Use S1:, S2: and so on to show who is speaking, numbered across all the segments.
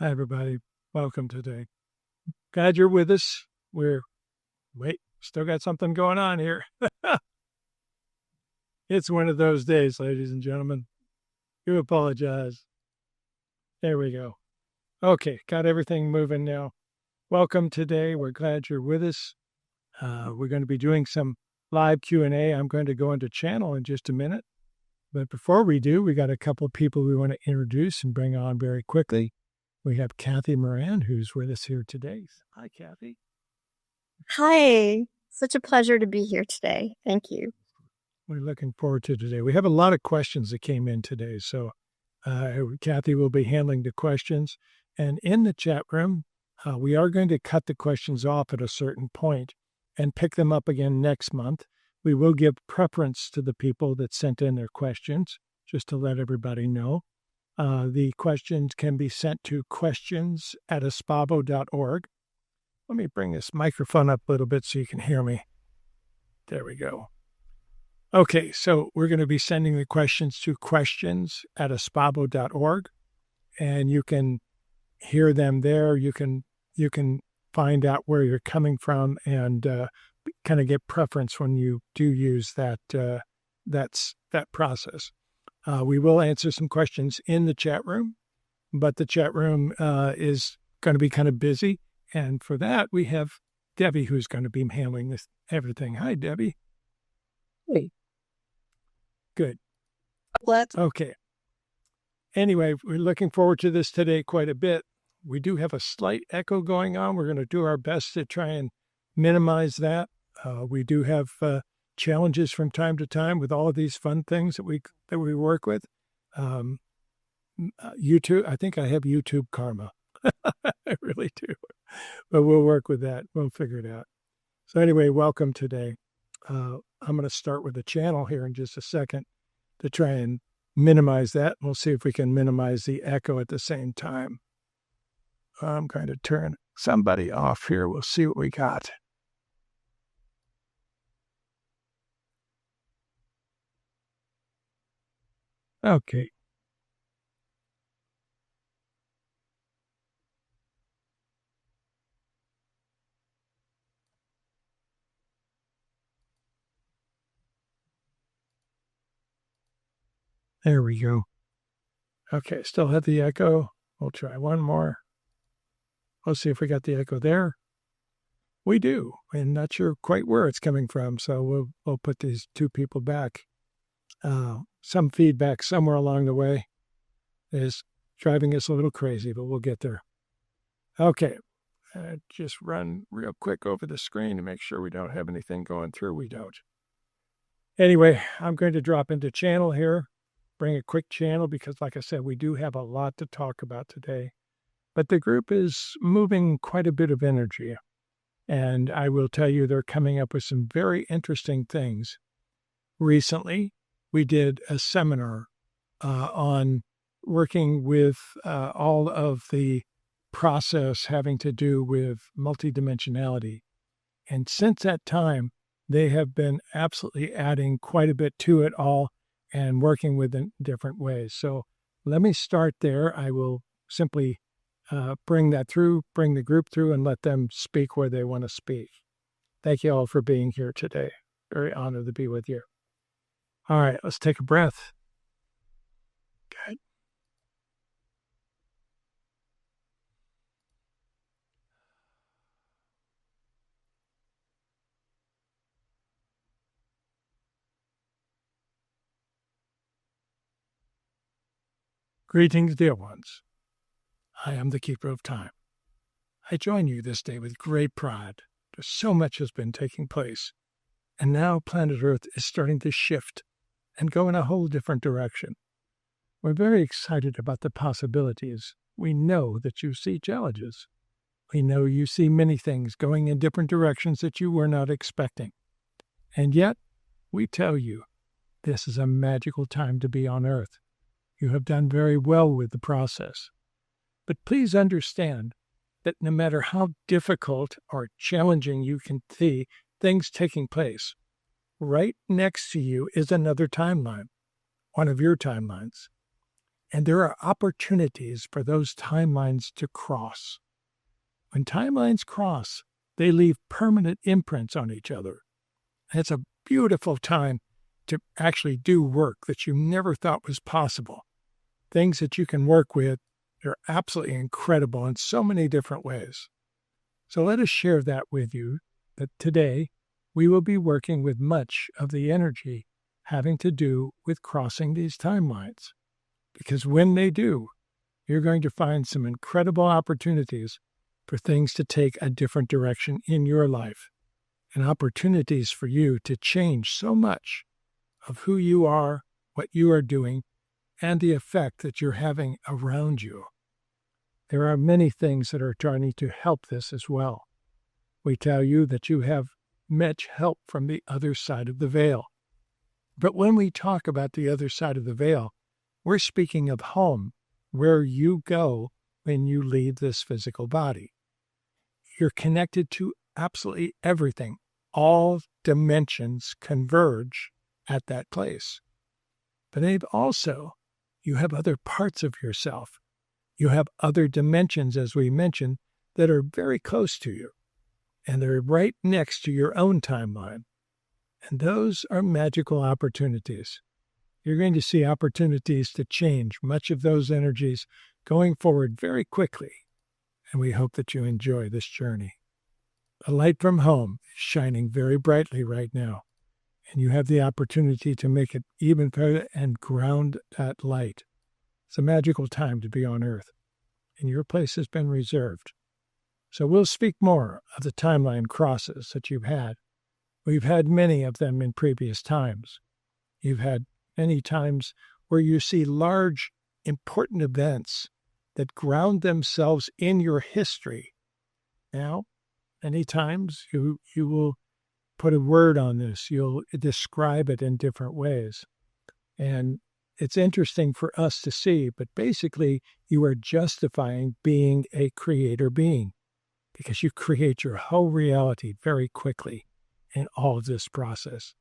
S1: Hi, everybody. Welcome today. Glad you're with us. Still got something going on here. It's one of those days, ladies and gentlemen. Do apologize. There we go. Okay, got everything moving now. Welcome today. We're glad you're with us. We're going to be doing some live Q&A. I'm going to go into channel in just a minute. But before we do, we got a couple of people we want to introduce and bring on very quickly. We have Kathy Moran, who's with us here today. Hi, Kathy.
S2: Hi. Such a pleasure to be here today. Thank you.
S1: We're looking forward to today. We have a lot of questions that came in today, so Kathy will be handling the questions. And in the chat room, we are going to cut the questions off at a certain point and pick them up again next month. We will give preference to the people that sent in their questions, just to let everybody know. The questions can be sent to questions@aspabo.org. Let me bring this microphone up a little bit so you can hear me. There we go. Okay, so we're going to be sending the questions to questions@aspabo.org, and you can hear them there. You can find out where you're coming from and kind of get preference when you do use that process. We will answer some questions in the chat room, but the chat room is going to be kind of busy. And for that, we have Debbie, who's going to be handling everything. Hi, Debbie.
S3: Hey.
S1: Good.
S3: What?
S1: Okay. Anyway, we're looking forward to this today quite a bit. We do have a slight echo going on. We're going to do our best to try and minimize that. We do have challenges from time to time with all of these fun things that we work with. YouTube, I think I have YouTube karma. I really do. But we'll work with that. We'll figure it out. So anyway, welcome today. I'm going to start with the channel here in just a second to try and minimize that. We'll see if we can minimize the echo at the same time. I'm going to turn somebody off here. We'll see what we got. Okay. There we go. Okay, still have the echo. We'll try one more. We'll see if we got the echo there. We do. I'm not sure quite where it's coming from, so we'll put these two people back. Some feedback somewhere along the way is driving us a little crazy, but we'll get there. Okay, just run real quick over the screen to make sure we don't have anything going through. We don't. Anyway, I'm going to drop into channel here, bring a quick channel because, like I said, we do have a lot to talk about today. But the group is moving quite a bit of energy. And I will tell you, they're coming up with some very interesting things. Recently, we did a seminar on working with all of the process having to do with multidimensionality. And since that time, they have been absolutely adding quite a bit to it all and working with it in different ways. So let me start there. I will simply bring the group through and let them speak where they want to speak. Thank you all for being here today. Very honored to be with you. All right, let's take a breath. Good. Greetings, dear ones. I am the Keeper of Time. I join you this day with great pride. There's so much has been taking place, and now planet Earth is starting to shift and go in a whole different direction. We're very excited about the possibilities. We know that you see challenges. We know you see many things going in different directions that you were not expecting. And yet, we tell you, this is a magical time to be on Earth. You have done very well with the process. But please understand that no matter how difficult or challenging you can see things taking place, right next to you is another timeline, one of your timelines. And there are opportunities for those timelines to cross. When timelines cross, they leave permanent imprints on each other. And it's a beautiful time to actually do work that you never thought was possible. Things that you can work with, they're absolutely incredible in so many different ways. So let us share that with you, that today we will be working with much of the energy having to do with crossing these timelines. Because when they do, you're going to find some incredible opportunities for things to take a different direction in your life, and opportunities for you to change so much of who you are, what you are doing, and the effect that you're having around you. There are many things that are trying to help this as well. We tell you that you have much help from the other side of the veil. But when we talk about the other side of the veil, we're speaking of home, where you go when you leave this physical body. You're connected to absolutely everything. All dimensions converge at that place. But also, you have other parts of yourself. You have other dimensions, as we mentioned, that are very close to you. And they're right next to your own timeline. And those are magical opportunities. You're going to see opportunities to change much of those energies going forward very quickly. And we hope that you enjoy this journey. The light from home is shining very brightly right now. And you have the opportunity to make it even better and ground that light. It's a magical time to be on Earth, and your place has been reserved. So we'll speak more of the timeline crosses that you've had. We've had many of them in previous times. You've had many times where you see large, important events that ground themselves in your history. Now, many times you will put a word on this. You'll describe it in different ways. And it's interesting for us to see, but basically you are justifying being a creator being because you create your whole reality very quickly in all of this process.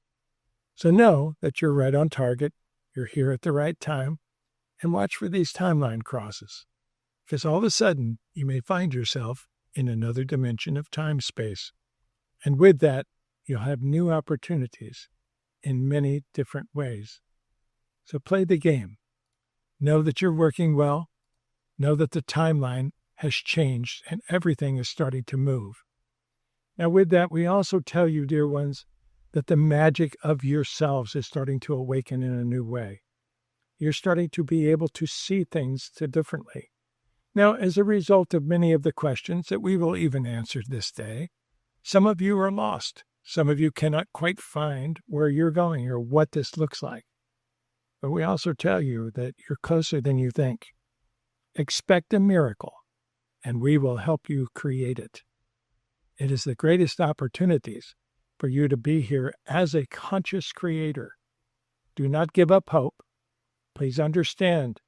S1: So know that you're right on target, you're here at the right time, and watch for these timeline crosses. Because all of a sudden, you may find yourself in another dimension of time-space. And with that, you'll have new opportunities in many different ways. So play the game. Know that you're working well. Know that the timeline has changed and everything is starting to move. Now with that, we also tell you, dear ones, that the magic of yourselves is starting to awaken in a new way. You're starting to be able to see things differently. Now, as a result of many of the questions that we will even answer this day, some of you are lost. Some of you cannot quite find where you're going or what this looks like. But we also tell you that you're closer than you think. Expect a miracle, and we will help you create it. It is the greatest opportunities for you to be here as a conscious creator. Do not give up hope. Please understand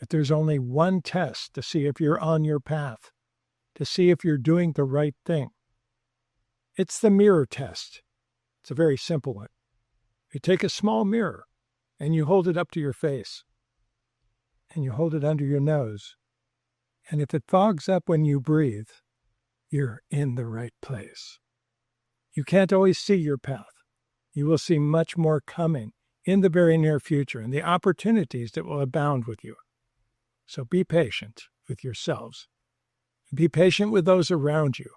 S1: that there's only one test to see if you're on your path, to see if you're doing the right thing. It's the mirror test. It's a very simple one. You take a small mirror and you hold it up to your face and you hold it under your nose. And if it fogs up when you breathe, you're in the right place. You can't always see your path. You will see much more coming in the very near future and the opportunities that will abound with you. So be patient with yourselves. Be patient with those around you,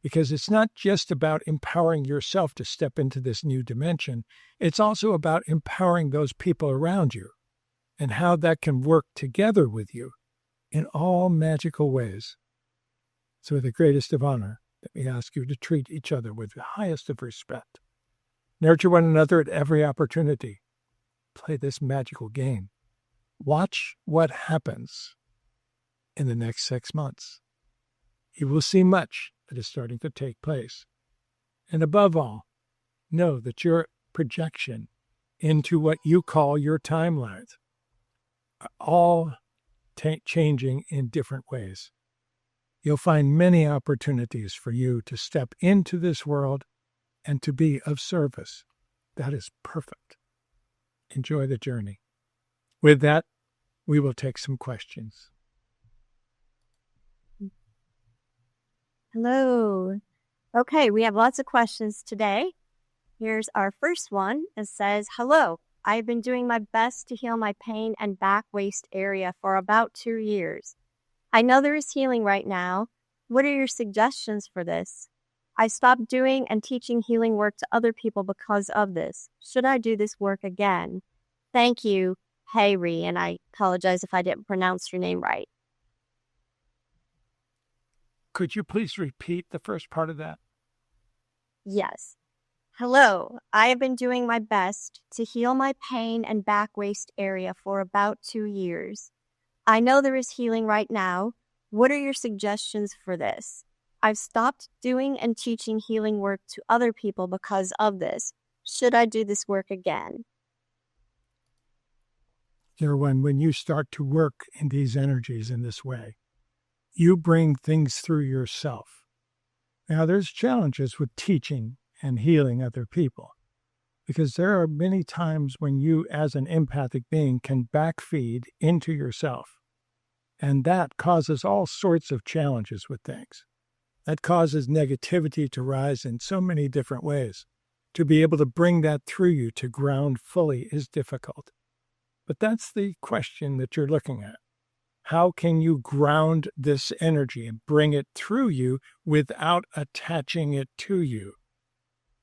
S1: because it's not just about empowering yourself to step into this new dimension. It's also about empowering those people around you. and how that can work together with you in all magical ways. So with the greatest of honor, let me ask you to treat each other with the highest of respect. Nurture one another at every opportunity. Play this magical game. Watch what happens in the next 6 months. You will see much that is starting to take place. And above all, know that your projection into what you call your timelines are all changing in different ways. You'll find many opportunities for you to step into this world and to be of service. That is perfect. Enjoy the journey. With that, we will take some questions.
S2: Hello. Okay, we have lots of questions today. Here's our first one. It says, hello, I've been doing my best to heal my pain and back waist area for about 2 years. I know there is healing right now. What are your suggestions for this? I stopped doing and teaching healing work to other people because of this. Should I do this work again? Thank you, Hayri, and I apologize if I didn't pronounce your name right.
S1: Could you please repeat the first part of that?
S2: Yes. Hello, I have been doing my best to heal my pain and back waist area for about 2 years. I know there is healing right now. What are your suggestions for this? I've stopped doing and teaching healing work to other people because of this. Should I do this work again?
S1: Dear one, when you start to work in these energies in this way, you bring things through yourself. Now, there's challenges with teaching and healing other people, because there are many times when you, as an empathic being, can backfeed into yourself. And that causes all sorts of challenges with things. That causes negativity to rise in so many different ways. To be able to bring that through you to ground fully is difficult. But that's the question that you're looking at. How can you ground this energy and bring it through you without attaching it to you?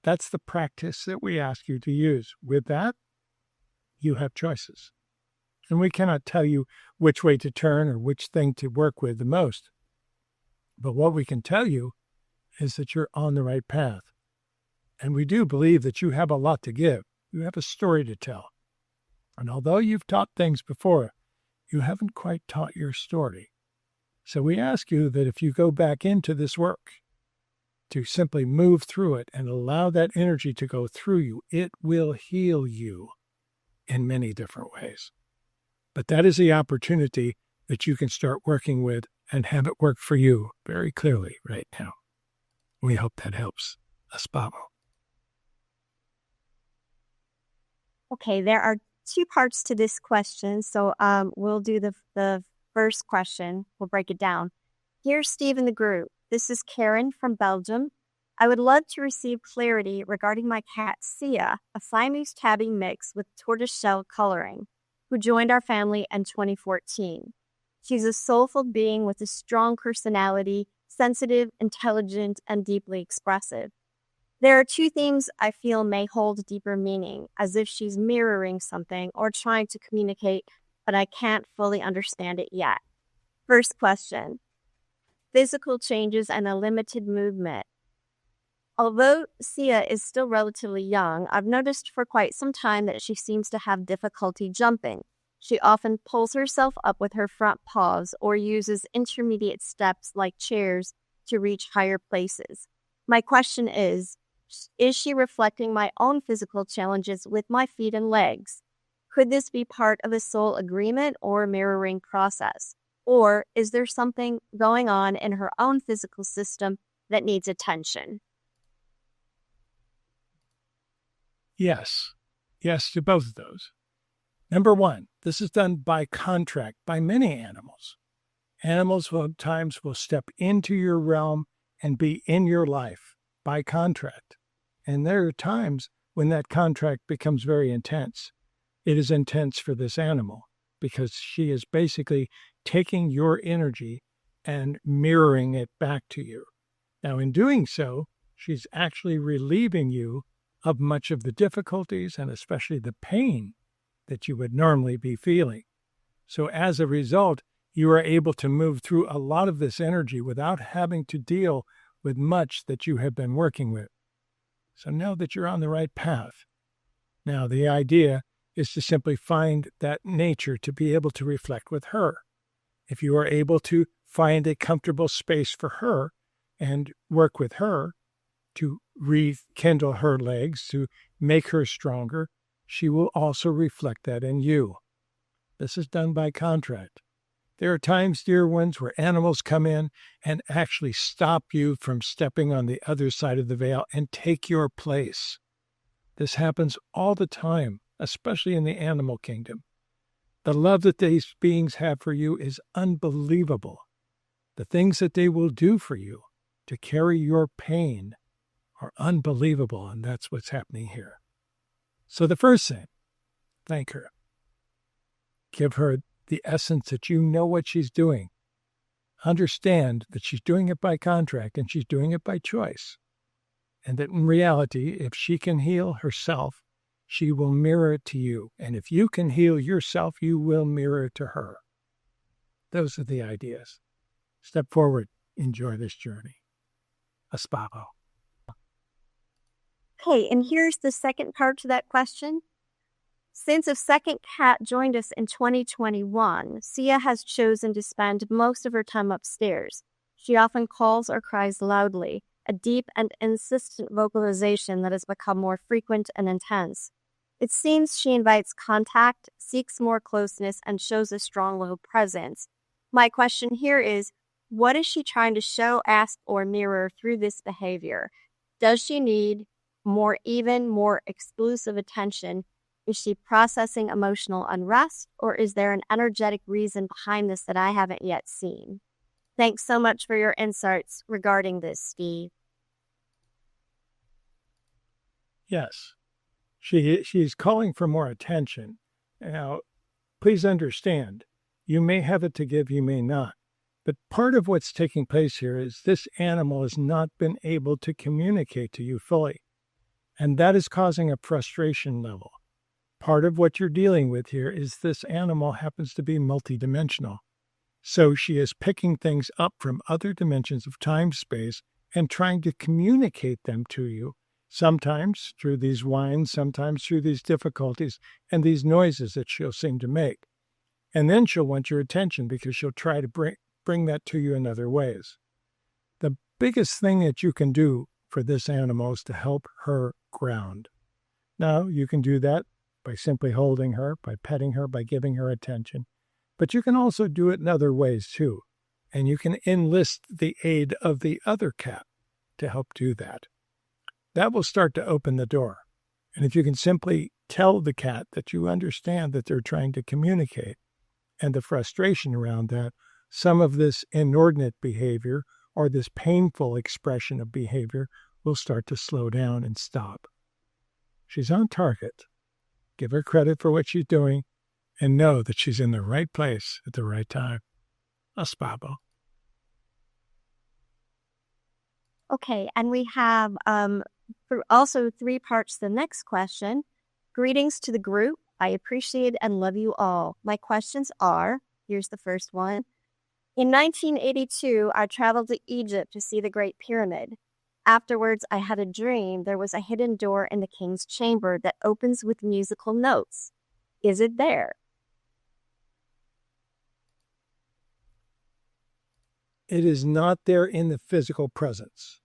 S1: That's the practice that we ask you to use. With that, you have choices. And we cannot tell you which way to turn or which thing to work with the most. But what we can tell you is that you're on the right path. And we do believe that you have a lot to give. You have a story to tell. And although you've taught things before, you haven't quite taught your story. So we ask you that if you go back into this work, to simply move through it and allow that energy to go through you, it will heal you in many different ways. But that is the opportunity that you can start working with and have it work for you very clearly right now. We hope that helps. Aspavo.
S2: Okay, there are 2 parts to this question, so we'll do the first question. We'll break it down. Here's Steve in the group. This is Karen from Belgium. I would love to receive clarity regarding my cat, Sia, a Siamese tabby mix with tortoiseshell coloring, who joined our family in 2014. She's a soulful being with a strong personality, sensitive, intelligent, and deeply expressive. There are 2 themes I feel may hold deeper meaning, as if she's mirroring something or trying to communicate, but I can't fully understand it yet. First question. Physical changes and a limited movement. Although Sia is still relatively young, I've noticed for quite some time that she seems to have difficulty jumping. She often pulls herself up with her front paws or uses intermediate steps like chairs to reach higher places. My question is she reflecting my own physical challenges with my feet and legs? Could this be part of a soul agreement or mirroring process? Or is there something going on in her own physical system that needs attention?
S1: Yes. Yes to both of those. Number 1, this is done by contract by many animals. Animals times will step into your realm and be in your life by contract. And there are times when that contract becomes very intense. It is intense for this animal because she is basically taking your energy and mirroring it back to you. Now, in doing so, she's actually relieving you of much of the difficulties and especially the pain that you would normally be feeling. So as a result, you are able to move through a lot of this energy without having to deal with much that you have been working with. So know that you're on the right path. Now, the idea is to simply find that nature to be able to reflect with her. If you are able to find a comfortable space for her and work with her to rekindle her legs, to make her stronger, she will also reflect that in you. This is done by contract. There are times, dear ones, where animals come in and actually stop you from stepping on the other side of the veil and take your place. This happens all the time, especially in the animal kingdom. The love that these beings have for you is unbelievable. The things that they will do for you to carry your pain are unbelievable, and that's what's happening here. So the first thing, thank her. Give her the essence that you know what she's doing. Understand that she's doing it by contract and she's doing it by choice. And that in reality, if she can heal herself, she will mirror it to you. And if you can heal yourself, you will mirror it to her. Those are the ideas. Step forward. Enjoy this journey. Aspavo.
S2: Okay, and here's the second part to that question. Since a second cat joined us in 2021, Sia has chosen to spend most of her time upstairs. She often calls or cries loudly, a deep and insistent vocalization that has become more frequent and intense. It seems she invites contact, seeks more closeness, and shows a strong low presence. My question here is, what is she trying to show, ask, or mirror through this behavior? Does she need more exclusive attention? Is she processing emotional unrest, or is there an energetic reason behind this that I haven't yet seen? Thanks so much for your insights regarding this, Steve.
S1: Yes, she's calling for more attention. Now, please understand, you may have it to give, you may not. But part of what's taking place here is this animal has not been able to communicate to you fully. And that is causing a frustration level. Part of what you're dealing with here is this animal happens to be multidimensional. So she is picking things up from other dimensions of time, space, and trying to communicate them to you, sometimes through these whines, sometimes through these difficulties and these noises that she'll seem to make. And then she'll want your attention because she'll try to bring that to you in other ways. The biggest thing that you can do for this animal is to help her ground. Now, you can do that by simply holding her, by petting her, by giving her attention. But you can also do it in other ways too. And you can enlist the aid of the other cat to help do that. That will start to open the door. And if you can simply tell the cat that you understand that they're trying to communicate and the frustration around that, some of this inordinate behavior or this painful expression of behavior will start to slow down and stop. She's on target. Give her credit for what she's doing and know that she's in the right place at the right time. Aspavo.
S2: Okay, and we have also 3 parts to the next question. Greetings to the group. I appreciate and love you all. My questions are, here's the first one. In 1982, I traveled to Egypt to see the Great Pyramid. Afterwards, I had a dream there was a hidden door in the king's chamber that opens with musical notes. Is it there?
S1: It is not there in the physical presence.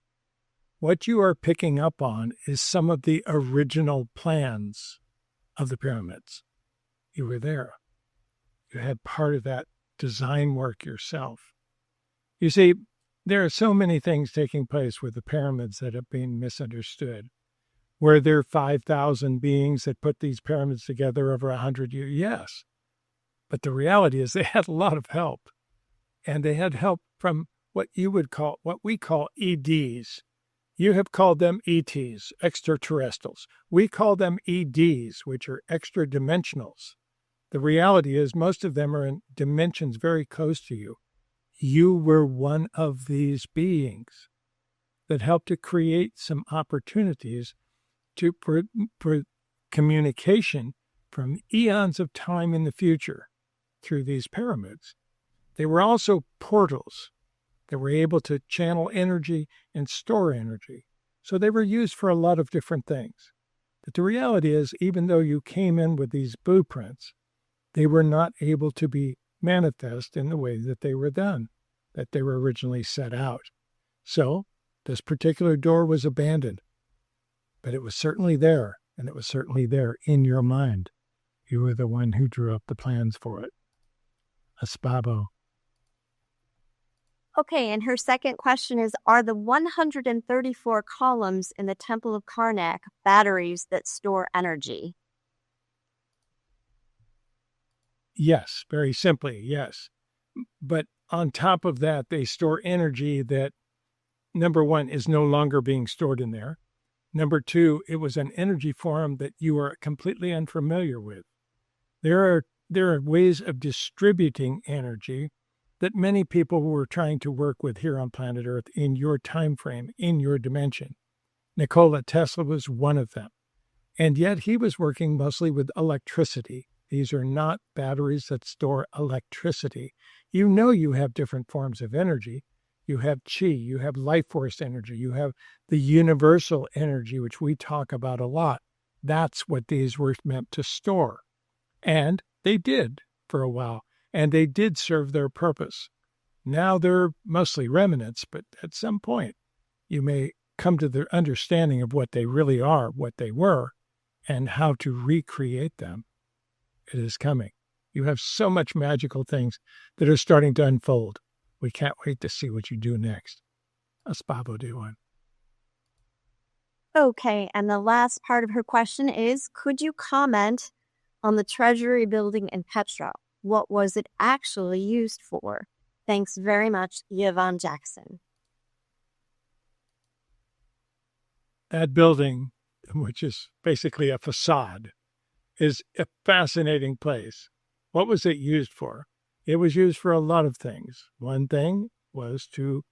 S1: What you are picking up on is some of the original plans of the pyramids. You were there. You had part of that design work yourself. You see, there are so many things taking place with the pyramids that have been misunderstood. Were there 5,000 beings that put these pyramids together over 100 years? Yes. But the reality is they had a lot of help. And they had help from what we call EDs. You have called them ETs, extraterrestrials. We call them EDs, which are extra dimensionals. The reality is most of them are in dimensions very close to you. You were one of these beings that helped to create some opportunities for communication from eons of time in the future through these pyramids. They were also portals that were able to channel energy and store energy. So they were used for a lot of different things. But the reality is, even though you came in with these blueprints, they were not able to be manifest in the way that they were done, that they were originally set out. So this particular door was abandoned, but it was certainly there, and it was certainly there in your mind. You were the one who drew up the plans for it. Aspabo.
S2: Okay, and her second question is, are the 134 columns in the Temple of Karnak batteries that store energy?
S1: Yes, very simply, yes. But on top of that, they store energy that, number one, is no longer being stored in there. Number two, it was an energy form that you are completely unfamiliar with. There are ways of distributing energy that many people were trying to work with here on planet Earth in your time frame, in your dimension. Nikola Tesla was one of them. And yet he was working mostly with electricity. These are not batteries that store electricity. You know you have different forms of energy. You have chi, you have life force energy, you have the universal energy, which we talk about a lot. That's what these were meant to store. And they did for a while, and they did serve their purpose. Now they're mostly remnants, but at some point you may come to the understanding of what they really are, what they were, and how to recreate them. It is coming. You have so much magical things that are starting to unfold. We can't wait to see what you do next. Aspabo do one.
S2: Okay, and the last part of her question is, could you comment on the Treasury building in Petra? What was it actually used for? Thanks very much, Yvonne Jackson.
S1: That building, which is basically a facade, is a fascinating place. What was it used for? It was used for a lot of things. One thing was to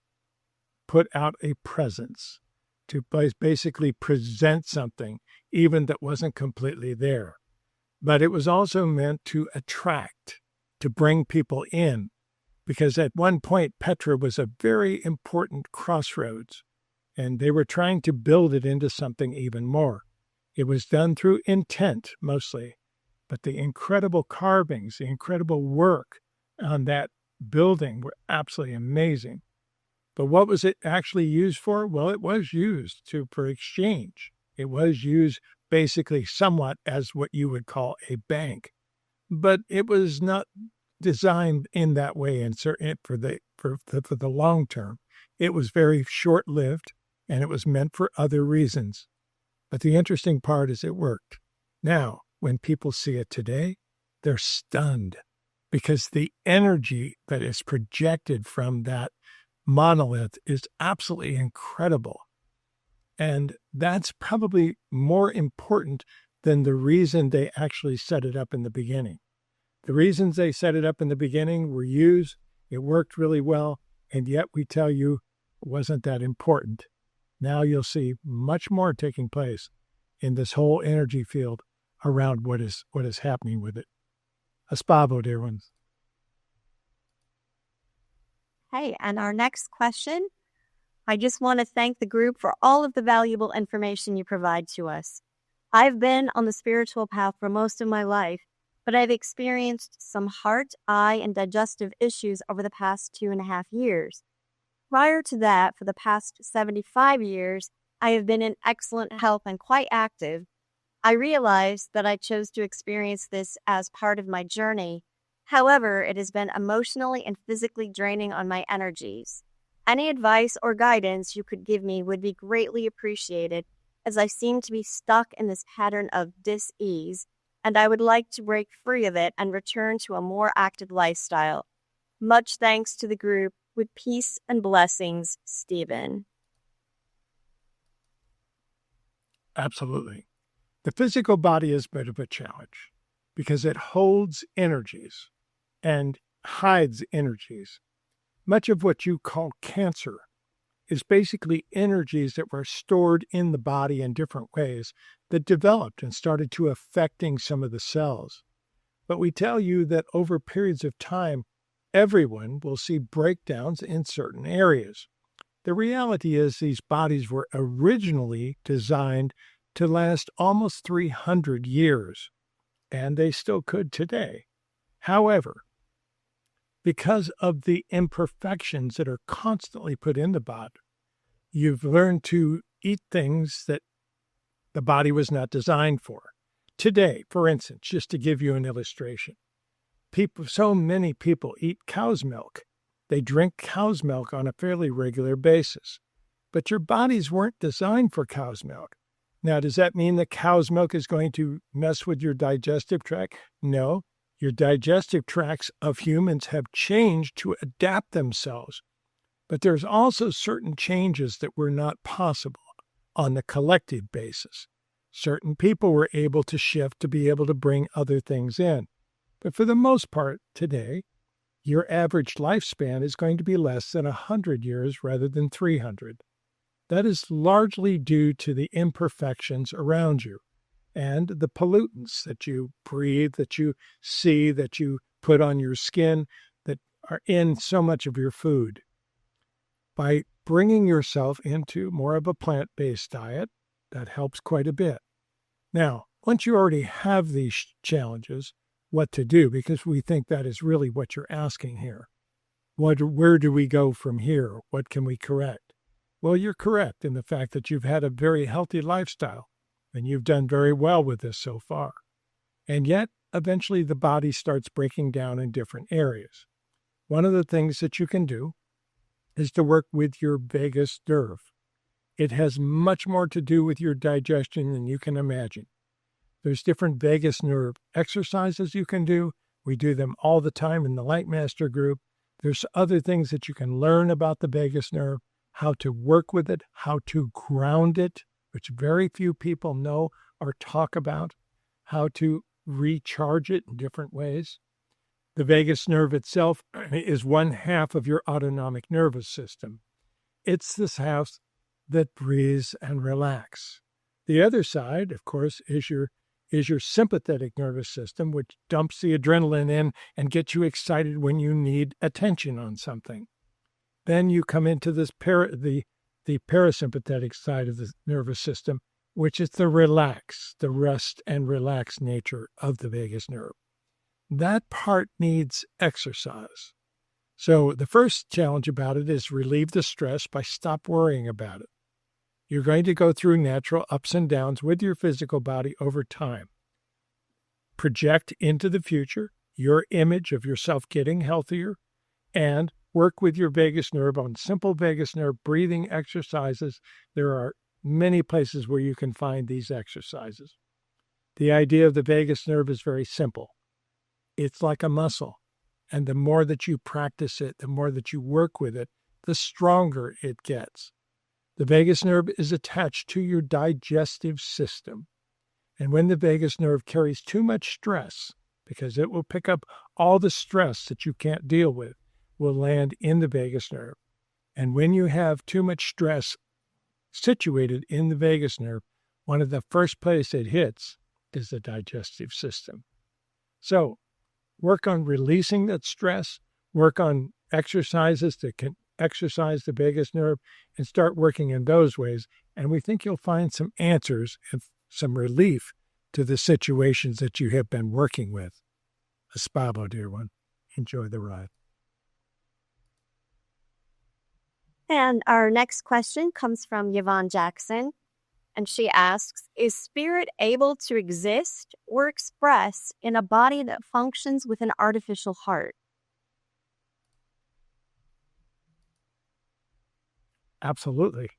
S1: put out a presence, to basically present something, even that wasn't completely there. But it was also meant to attract, to bring people in, because at one point, Petra was a very important crossroads, and they were trying to build it into something even more. It was done through intent, mostly, but the incredible carvings, the incredible work on that building were absolutely amazing. But what was it actually used for? Well, it was used for exchange. It was used basically somewhat as what you would call a bank. But it was not designed in that way and for the long term. It was very short-lived, and it was meant for other reasons. But the interesting part is it worked. Now, when people see it today, they're stunned because the energy that is projected from that monolith is absolutely incredible. And that's probably more important than the reason they actually set it up in the beginning. The reasons they set it up in the beginning were used, it worked really well, and yet we tell you it wasn't that important. Now you'll see much more taking place in this whole energy field around what is happening with it. Aspavo, dear ones.
S2: Hey, and our next question, I just want to thank the group for all of the valuable information you provide to us. I've been on the spiritual path for most of my life, but I've experienced some heart, eye, and digestive issues over the past 2.5 years. Prior to that, for the past 75 years, I have been in excellent health and quite active. I realized that I chose to experience this as part of my journey. However, it has been emotionally and physically draining on my energies. Any advice or guidance you could give me would be greatly appreciated, as I seem to be stuck in this pattern of dis-ease, and I would like to break free of it and return to a more active lifestyle. Much thanks to the group. With peace and blessings, Stephen.
S1: Absolutely. The physical body is a bit of a challenge because it holds energies and hides energies. Much of what you call cancer is basically energies that were stored in the body in different ways that developed and started to affecting some of the cells. But we tell you that over periods of time, everyone will see breakdowns in certain areas. The reality is these bodies were originally designed to last almost 300 years, and they still could today. However, because of the imperfections that are constantly put in the body, you've learned to eat things that the body was not designed for. Today, for instance, just to give you an illustration, so many people eat cow's milk. They drink cow's milk on a fairly regular basis. But your bodies weren't designed for cow's milk. Now, does that mean that cow's milk is going to mess with your digestive tract? No. Your digestive tracts of humans have changed to adapt themselves. But there's also certain changes that were not possible on the collective basis. Certain people were able to shift to be able to bring other things in. But for the most part today, your average lifespan is going to be less than 100 years rather than 300. That is largely due to the imperfections around you and the pollutants that you breathe, that you see, that you put on your skin, that are in so much of your food. By bringing yourself into more of a plant-based diet, that helps quite a bit. Now, once you already have these challenges, what to do, because we think that is really what you're asking here. Where do we go from here? What can we correct? Well, you're correct in the fact that you've had a very healthy lifestyle, and you've done very well with this so far. And yet, eventually the body starts breaking down in different areas. One of the things that you can do is to work with your vagus nerve. It has much more to do with your digestion than you can imagine. There's different vagus nerve exercises you can do. We do them all the time in the Lightmaster group. There's other things that you can learn about the vagus nerve, how to work with it, how to ground it, which very few people know or talk about, how to recharge it in different ways. The vagus nerve itself is one half of your autonomic nervous system. It's this half that breathes and relax. The other side, of course, is your sympathetic nervous system, which dumps the adrenaline in and gets you excited when you need attention on something. Then you come into this the parasympathetic side of the nervous system, which is the rest and relax nature of the vagus nerve. That part needs exercise. So the first challenge about it is relieve the stress by stop worrying about it. You're going to go through natural ups and downs with your physical body over time. Project into the future your image of yourself getting healthier and work with your vagus nerve on simple vagus nerve breathing exercises. There are many places where you can find these exercises. The idea of the vagus nerve is very simple. It's like a muscle, and the more that you practice it, the more that you work with it, the stronger it gets. The vagus nerve is attached to your digestive system. And when the vagus nerve carries too much stress, because it will pick up all the stress that you can't deal with, will land in the vagus nerve. And when you have too much stress situated in the vagus nerve, one of the first places it hits is the digestive system. So work on releasing that stress, work on exercises that can exercise the vagus nerve, and start working in those ways. And we think you'll find some answers and some relief to the situations that you have been working with. Espabo, dear one. Enjoy the ride.
S2: And our next question comes from Yvonne Jackson. And she asks, is spirit able to exist or express in a body that functions with an artificial heart?
S1: Absolutely.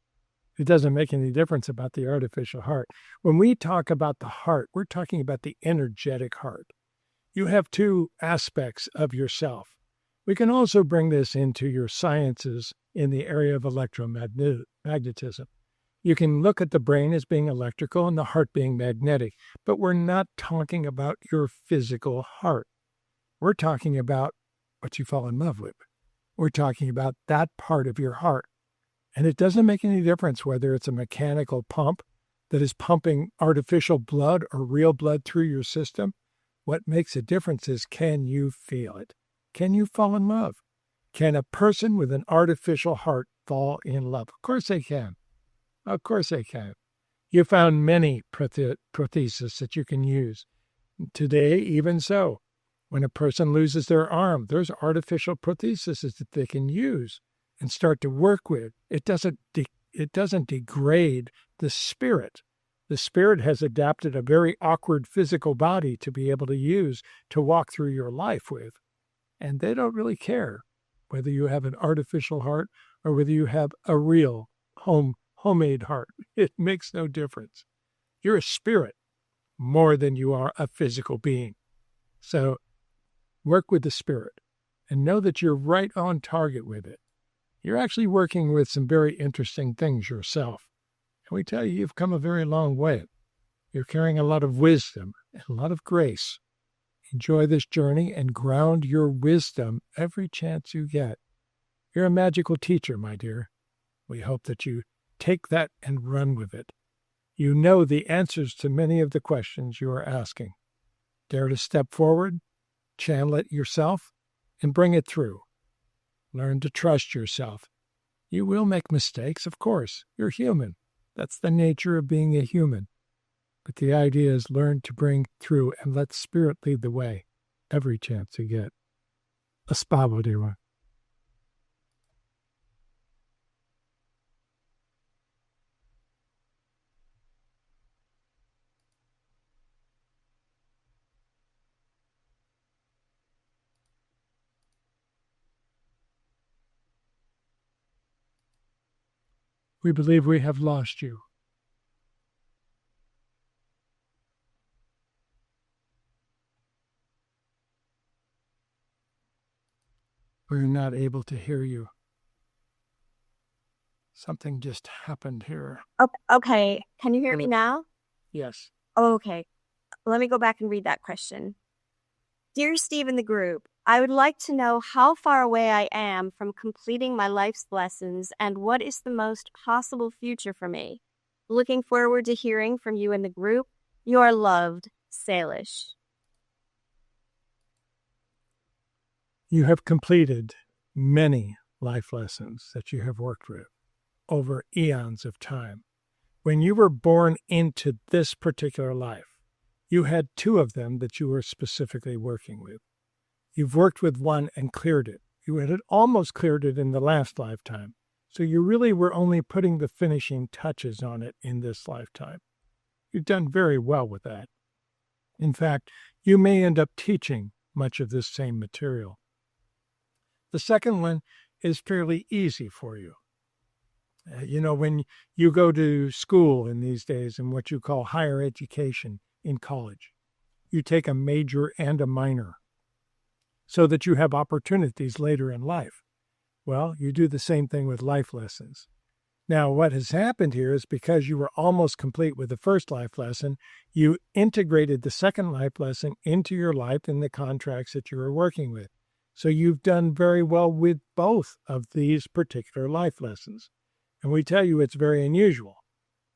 S1: It doesn't make any difference about the artificial heart. When we talk about the heart, we're talking about the energetic heart. You have two aspects of yourself. We can also bring this into your sciences in the area of electromagnetism. You can look at the brain as being electrical and the heart being magnetic, but we're not talking about your physical heart. We're talking about what you fall in love with. We're talking about that part of your heart. And it doesn't make any difference whether it's a mechanical pump that is pumping artificial blood or real blood through your system. What makes a difference is, can you feel it? Can you fall in love? Can a person with an artificial heart fall in love? Of course they can. Of course they can. You found many prostheses that you can use. Today, even so, when a person loses their arm, there's artificial prostheses that they can use and start to work with. It doesn't degrade the spirit. The spirit has adapted a very awkward physical body to be able to use to walk through your life with. And they don't really care whether you have an artificial heart or whether you have a real homemade heart. It makes no difference. You're a spirit more than you are a physical being. So work with the spirit and know that you're right on target with it. You're actually working with some very interesting things yourself. And we tell you, you've come a very long way. You're carrying a lot of wisdom and a lot of grace. Enjoy this journey and ground your wisdom every chance you get. You're a magical teacher, my dear. We hope that you take that and run with it. You know the answers to many of the questions you are asking. Dare to step forward, channel it yourself, and bring it through. Learn to trust yourself. You will make mistakes, of course. You're human. That's the nature of being a human. But the idea is learn to bring through and let spirit lead the way every chance you get. Spavo, dear one. We believe we have lost you. We're not able to hear you. Something just happened here.
S2: Okay. Can you hear me now?
S1: Yes.
S2: Okay. Let me go back and read that question. Dear Steve and the group, I would like to know how far away I am from completing my life's lessons and what is the most possible future for me. Looking forward to hearing from you and the group. You are loved, Salish.
S1: You have completed many life lessons that you have worked with over eons of time. When you were born into this particular life, you had two of them that you were specifically working with. You've worked with one and cleared it. You had almost cleared it in the last lifetime. So you really were only putting the finishing touches on it in this lifetime. You've done very well with that. In fact, you may end up teaching much of this same material. The second one is fairly easy for you. When you go to school in these days in what you call higher education in college, you take a major and a minor so that you have opportunities later in life. Well, you do the same thing with life lessons. Now, what has happened here is because you were almost complete with the first life lesson, you integrated the second life lesson into your life in the contracts that you were working with. So you've done very well with both of these particular life lessons. And we tell you it's very unusual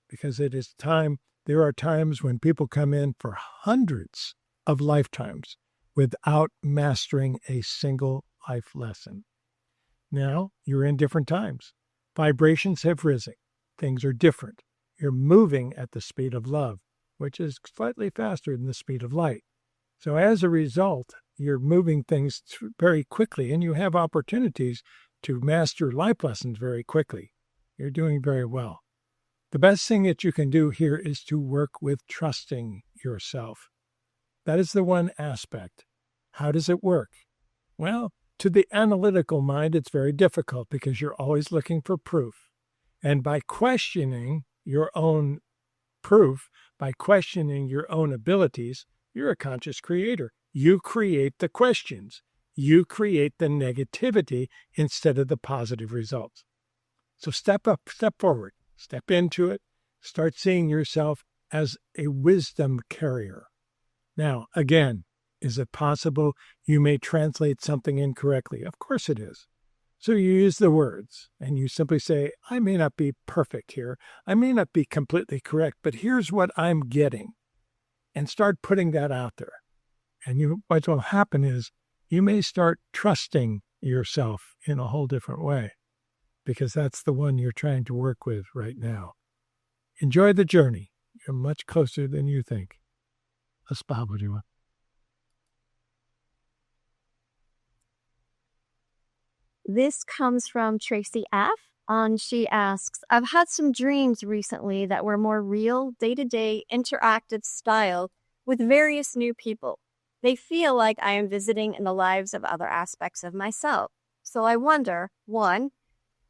S1: because there are times when people come in for hundreds of lifetimes without mastering a single life lesson. Now you're in different times. Vibrations have risen. Things are different. You're moving at the speed of love, which is slightly faster than the speed of light. So as a result, you're moving things very quickly, and you have opportunities to master life lessons very quickly. You're doing very well. The best thing that you can do here is to work with trusting yourself. That is the one aspect. How does it work? Well, to the analytical mind, it's very difficult because you're always looking for proof. And by questioning your own proof, by questioning your own abilities, you're a conscious creator. You create the questions. You create the negativity instead of the positive results. So step up, step forward, step into it, start seeing yourself as a wisdom carrier. Now, again, is it possible you may translate something incorrectly? Of course it is. So you use the words and you simply say, I may not be perfect here. I may not be completely correct, but here's what I'm getting. And start putting that out there. And what will happen is you may start trusting yourself in a whole different way, because that's the one you're trying to work with right now. Enjoy the journey. You're much closer than you think. Aspabudiwa.
S2: This comes from Tracy F. She asks, I've had some dreams recently that were more real, day-to-day, interactive style with various new people. They feel like I am visiting in the lives of other aspects of myself. So I wonder, 1,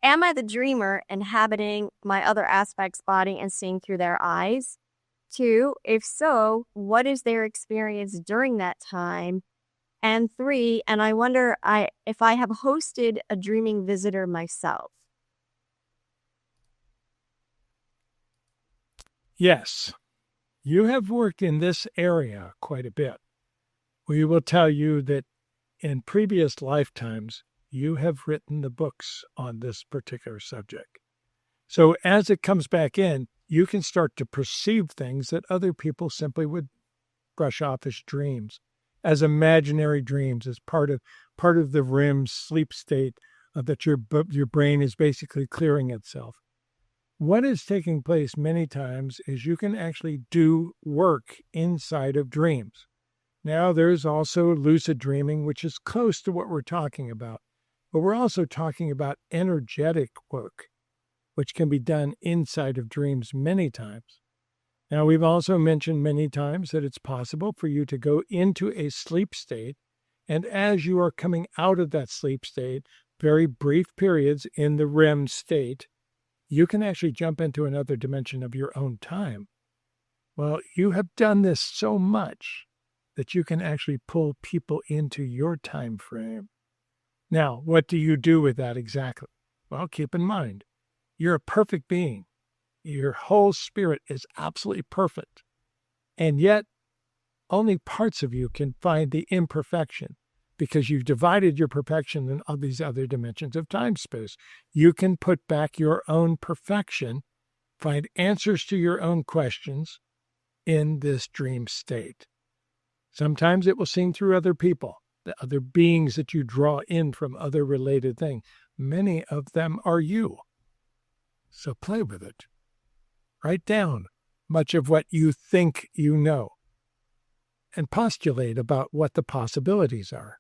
S2: am I the dreamer inhabiting my other aspects' body and seeing through their eyes? 2, if so, what is their experience during that time? And 3, and I wonder if I have hosted a dreaming visitor myself.
S1: Yes, you have worked in this area quite a bit. We will tell you that in previous lifetimes, you have written the books on this particular subject. So as it comes back in, you can start to perceive things that other people simply would brush off as dreams, as imaginary dreams, as part of the REM sleep state that your brain is basically clearing itself. What is taking place many times is you can actually do work inside of dreams. Now, there's also lucid dreaming, which is close to what we're talking about. But we're also talking about energetic work, which can be done inside of dreams many times. Now, we've also mentioned many times that it's possible for you to go into a sleep state, and as you are coming out of that sleep state, very brief periods in the REM state, you can actually jump into another dimension of your own time. Well, you have done this so much that you can actually pull people into your time frame. Now, what do you do with that exactly? Well, keep in mind, you're a perfect being. Your whole spirit is absolutely perfect. And yet, only parts of you can find the imperfection because you've divided your perfection in all these other dimensions of time-space. You can put back your own perfection, find answers to your own questions in this dream state. Sometimes it will seem through other people, the other beings that you draw in from other related things. Many of them are you. So play with it. Write down much of what you think you know and postulate about what the possibilities are.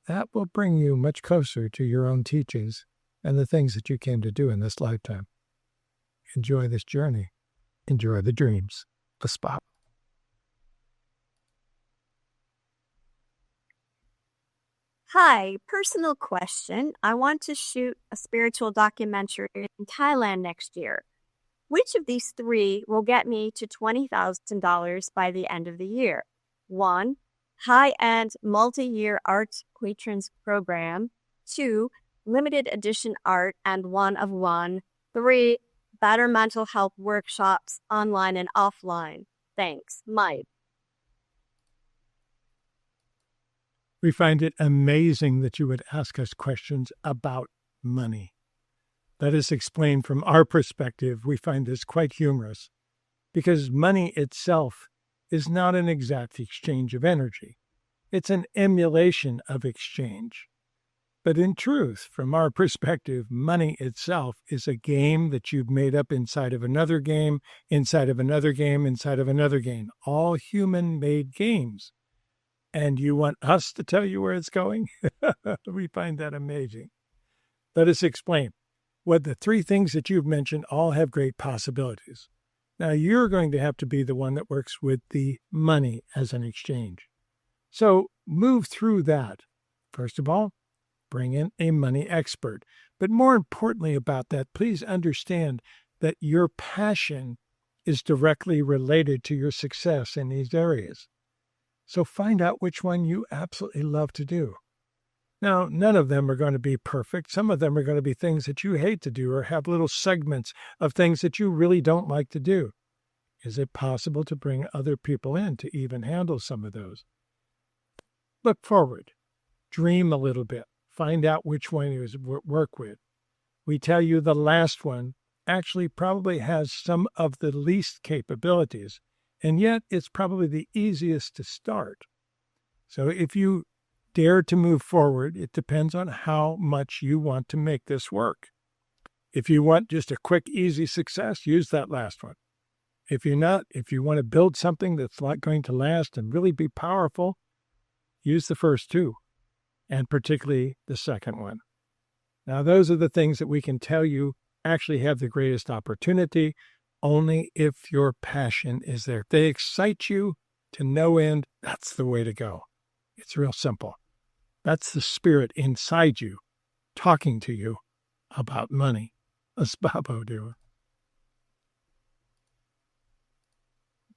S1: That will bring you much closer to your own teachings and the things that you came to do in this lifetime. Enjoy this journey. Enjoy the dreams. The spot.
S2: Hi, personal question. I want to shoot a spiritual documentary in Thailand next year. Which of these 3 will get me to $20,000 by the end of the year? 1, high-end multi-year art patrons program. 2, limited edition art and one of one. 3, better mental health workshops online and offline. Thanks, Mike.
S1: We find it amazing that you would ask us questions about money. Let us explain from our perspective. We find this quite humorous because money itself is not an exact exchange of energy. It's an emulation of exchange. But in truth, from our perspective, money itself is a game that you've made up inside of another game, inside of another game, inside of another game, all human-made games. And you want us to tell you where it's going? We find that amazing. Let us explain. What the 3 things that you've mentioned all have great possibilities. Now, you're going to have to be the one that works with the money as an exchange. So move through that. First of all, bring in a money expert. But more importantly about that, please understand that your passion is directly related to your success in these areas. So find out which one you absolutely love to do. Now, none of them are going to be perfect. Some of them are going to be things that you hate to do or have little segments of things that you really don't like to do. Is it possible to bring other people in to even handle some of those? Look forward. Dream a little bit. find out which one you work with. We tell you the last one actually probably has some of the least capabilities, and yet it's probably the easiest to start. So if you dare to move forward, it depends on how much you want to make this work. If you want just a quick, easy success, use that last one. If you want to build something that's going to last and really be powerful, use the first two, and particularly the second one. Now, those are the things that we can tell you actually have the greatest opportunity only if your passion is there. If they excite you to no end, that's the way to go. It's real simple. That's the spirit inside you talking to you about money. As Babo do.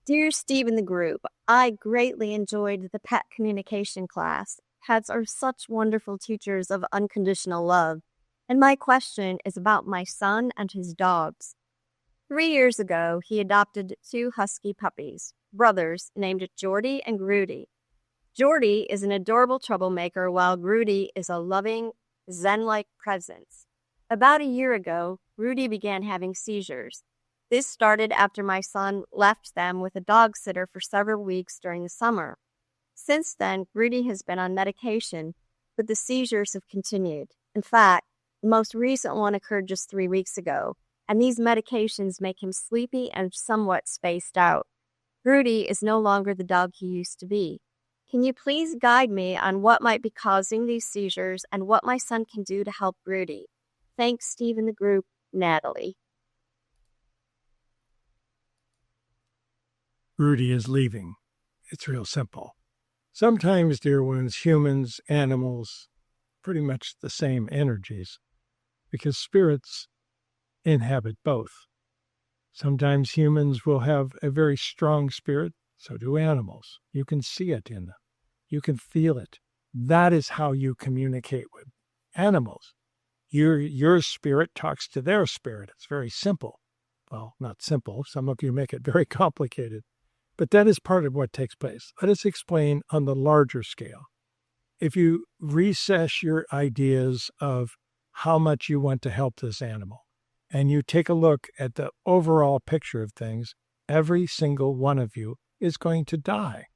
S2: Dear Steve and the group, I greatly enjoyed the pet communication class. Pets are such wonderful teachers of unconditional love. And my question is about my son and his dogs. 3 years ago, he adopted 2 husky puppies, brothers named Jordy and Grudy. Jordy is an adorable troublemaker, while Grudy is a loving, zen-like presence. About a year ago, Grudy began having seizures. This started after my son left them with a dog sitter for several weeks during the summer. Since then, Grudy has been on medication, but the seizures have continued. In fact, the most recent one occurred just 3 weeks ago, and these medications make him sleepy and somewhat spaced out. Grudy is no longer the dog he used to be. Can you please guide me on what might be causing these seizures and what my son can do to help Grudy? Thanks, Steve and the group. Natalie.
S1: Grudy is leaving. It's real simple. Sometimes, dear ones, humans, animals, pretty much the same energies, because spirits inhabit both. Sometimes humans will have a very strong spirit, so do animals. You can see it in them. You can feel it. That is how you communicate with animals. Your spirit talks to their spirit. It's very simple. Well, not simple. Some of you make it very complicated. But that is part of what takes place. Let us explain on the larger scale. If you recess your ideas of how much you want to help this animal, and you take a look at the overall picture of things, every single one of you is going to die.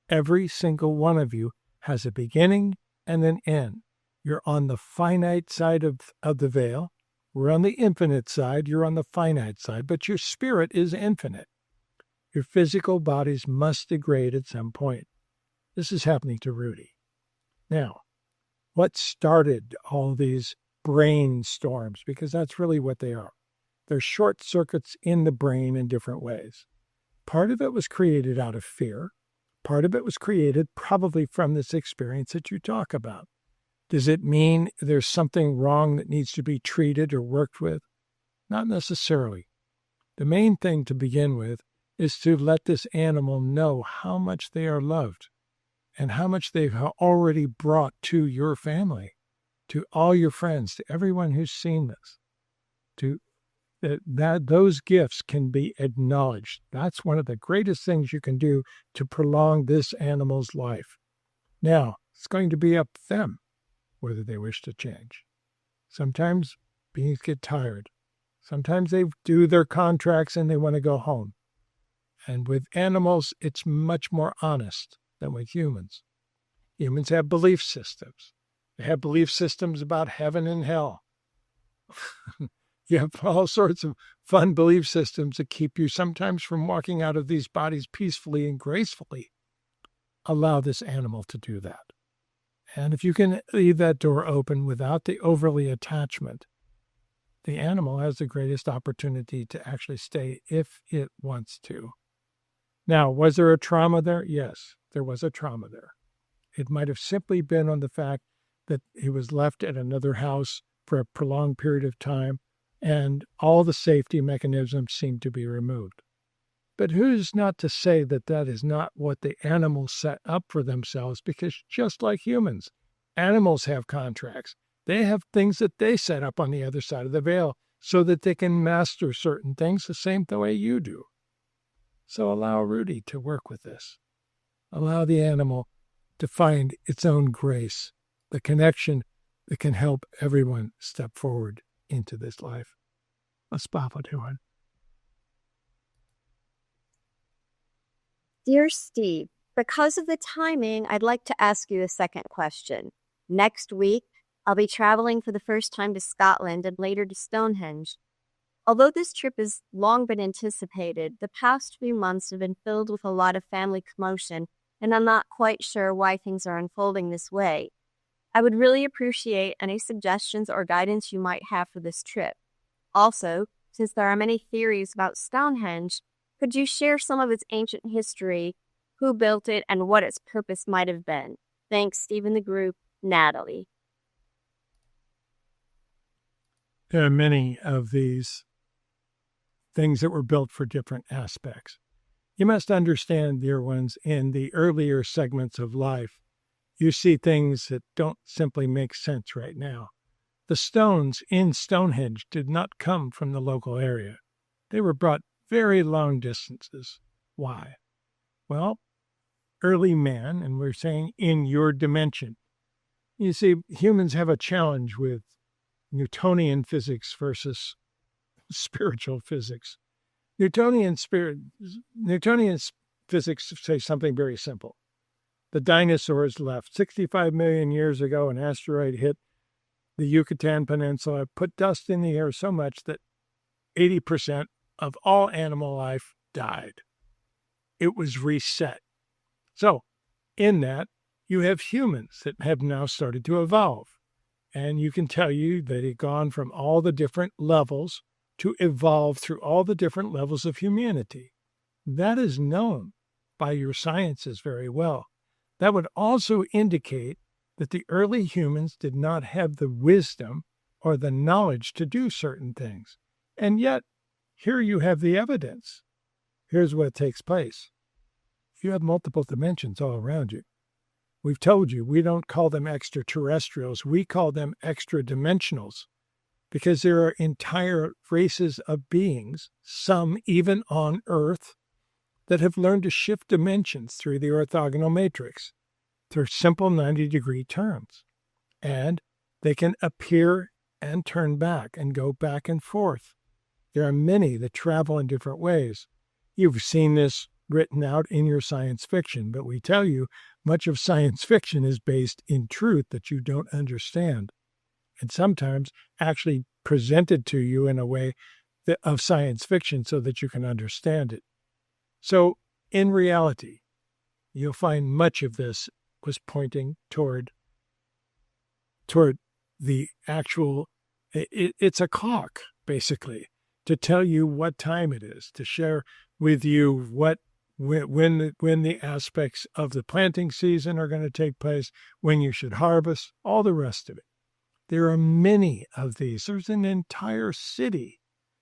S1: Every single one of you has a beginning and an end. You're on the finite side of the veil. We're on the infinite side. You're on the finite side, but your spirit is infinite. Your physical bodies must degrade at some point. This is happening to Rudy. Now, what started all these brainstorms? Because that's really what they are. They're short circuits in the brain in different ways. Part of it was created out of fear. Part of it was created probably from this experience that you talk about. Does it mean there's something wrong that needs to be treated or worked with? Not necessarily. The main thing to begin with is to let this animal know how much they are loved and how much they've already brought to your family, to all your friends, to everyone who's seen this. Those gifts can be acknowledged. That's one of the greatest things you can do to prolong this animal's life. Now, it's going to be up to them whether they wish to change. Sometimes beings get tired. Sometimes they do their contracts and they want to go home. And with animals, it's much more honest than with humans. Humans have belief systems. They have belief systems about heaven and hell. You have all sorts of fun belief systems that keep you sometimes from walking out of these bodies peacefully and gracefully. Allow this animal to do that. And if you can leave that door open without the overly attachment, the animal has the greatest opportunity to actually stay if it wants to. Now, was there a trauma there? Yes, there was a trauma there. It might have simply been on the fact that he was left at another house for a prolonged period of time, and all the safety mechanisms seemed to be removed. But who's not to say that that is not what the animals set up for themselves? Because just like humans, animals have contracts. They have things that they set up on the other side of the veil so that they can master certain things the same way you do. So allow Rudy to work with this. Allow the animal to find its own grace, the connection that can help everyone step forward into this life. What's Papa doing?
S2: Dear Steve, because of the timing, I'd like to ask you a second question. Next week, I'll be traveling for the first time to Scotland and later to Stonehenge. Although this trip has long been anticipated, the past few months have been filled with a lot of family commotion, and I'm not quite sure why things are unfolding this way. I would really appreciate any suggestions or guidance you might have for this trip. Also, since there are many theories about Stonehenge, could you share some of its ancient history, who built it, and what its purpose might have been? Thanks, Steve and the group, Natalie.
S1: There are many of these things that were built for different aspects. You must understand, dear ones, in the earlier segments of life, you see things that don't simply make sense right now. The stones in Stonehenge did not come from the local area. They were brought very long distances. Why? Well, early man, and we're saying in your dimension. You see, humans have a challenge with Newtonian physics versus spiritual physics. Newtonian physics say something very simple. The dinosaurs left 65 million years ago. An asteroid hit the Yucatan Peninsula, put dust in the air so much that 80% of all animal life died. It was reset. So, in that, you have humans that have now started to evolve. And you can tell you that it's gone from all the different levels to evolve through all the different levels of humanity. That is known by your sciences very well. That would also indicate that the early humans did not have the wisdom or the knowledge to do certain things. And yet, here you have the evidence. Here's what takes place. You have multiple dimensions all around you. We've told you we don't call them extraterrestrials. We call them extra-dimensionals because there are entire races of beings, some even on Earth, that have learned to shift dimensions through the orthogonal matrix, through simple 90-degree turns. And they can appear and turn back and go back and forth. There are many that travel in different ways. You've seen this written out in your science fiction, but we tell you much of science fiction is based in truth that you don't understand, and sometimes actually presented to you in a way of science fiction so that you can understand it. So, in reality, you'll find much of this was pointing toward the actual, it's a clock, basically, to tell you what time it is, to share with you when the aspects of the planting season are going to take place, when you should harvest, all the rest of it. There are many of these. There's an entire city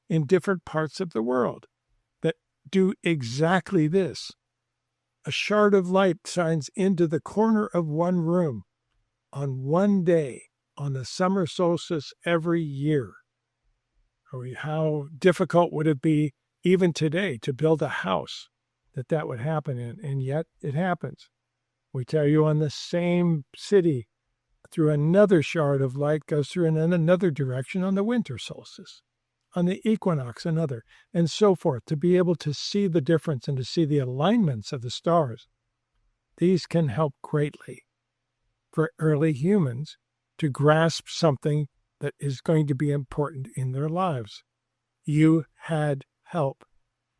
S1: in different parts of the world that do exactly this. A shard of light shines into the corner of one room on one day on the summer solstice every year. How difficult would it be even today to build a house that would happen in? And yet it happens. We tell you on the same city, through another shard of light goes through in another direction on the winter solstice, on the equinox another, and so forth, to be able to see the difference and to see the alignments of the stars. These can help greatly for early humans to grasp something that is going to be important in their lives. You had help.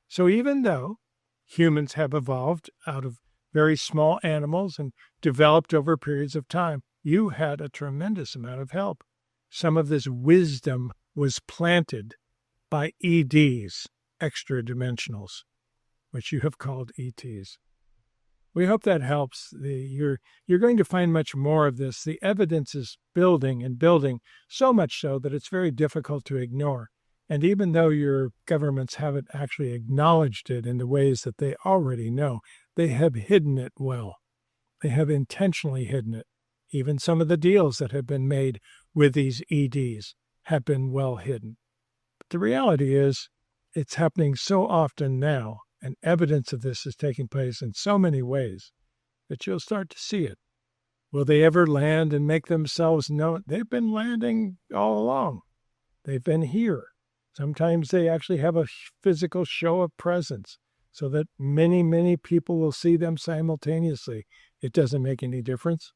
S1: So even though humans have evolved out of very small animals and developed over periods of time, you had a tremendous amount of help. Some of this wisdom was planted by EDs, extra-dimensionals, which you have called ETs. We hope that helps. You're going to find much more of this. The evidence is building and building, so much so that it's very difficult to ignore. And even though your governments haven't actually acknowledged it in the ways that they already know, they have hidden it well. They have intentionally hidden it. Even some of the deals that have been made with these EDs have been well hidden. But the reality is, it's happening so often now, and evidence of this is taking place in so many ways, that you'll start to see it. Will they ever land and make themselves known? They've been landing all along. They've been here. Sometimes they actually have a physical show of presence so that many, many people will see them simultaneously. It doesn't make any difference.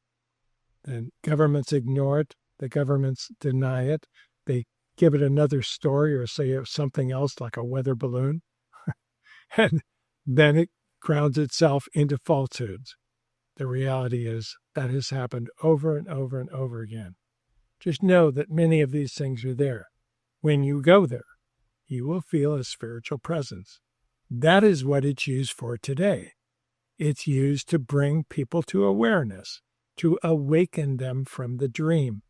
S1: The governments ignore it. The governments deny it. They give it another story or say something else like a weather balloon. And then it grounds itself into falsehoods. The reality is that has happened over and over and over again. Just know that many of these things are there. When you go there, you will feel a spiritual presence. That is what it's used for today. It's used to bring people to awareness, to awaken them from the dream,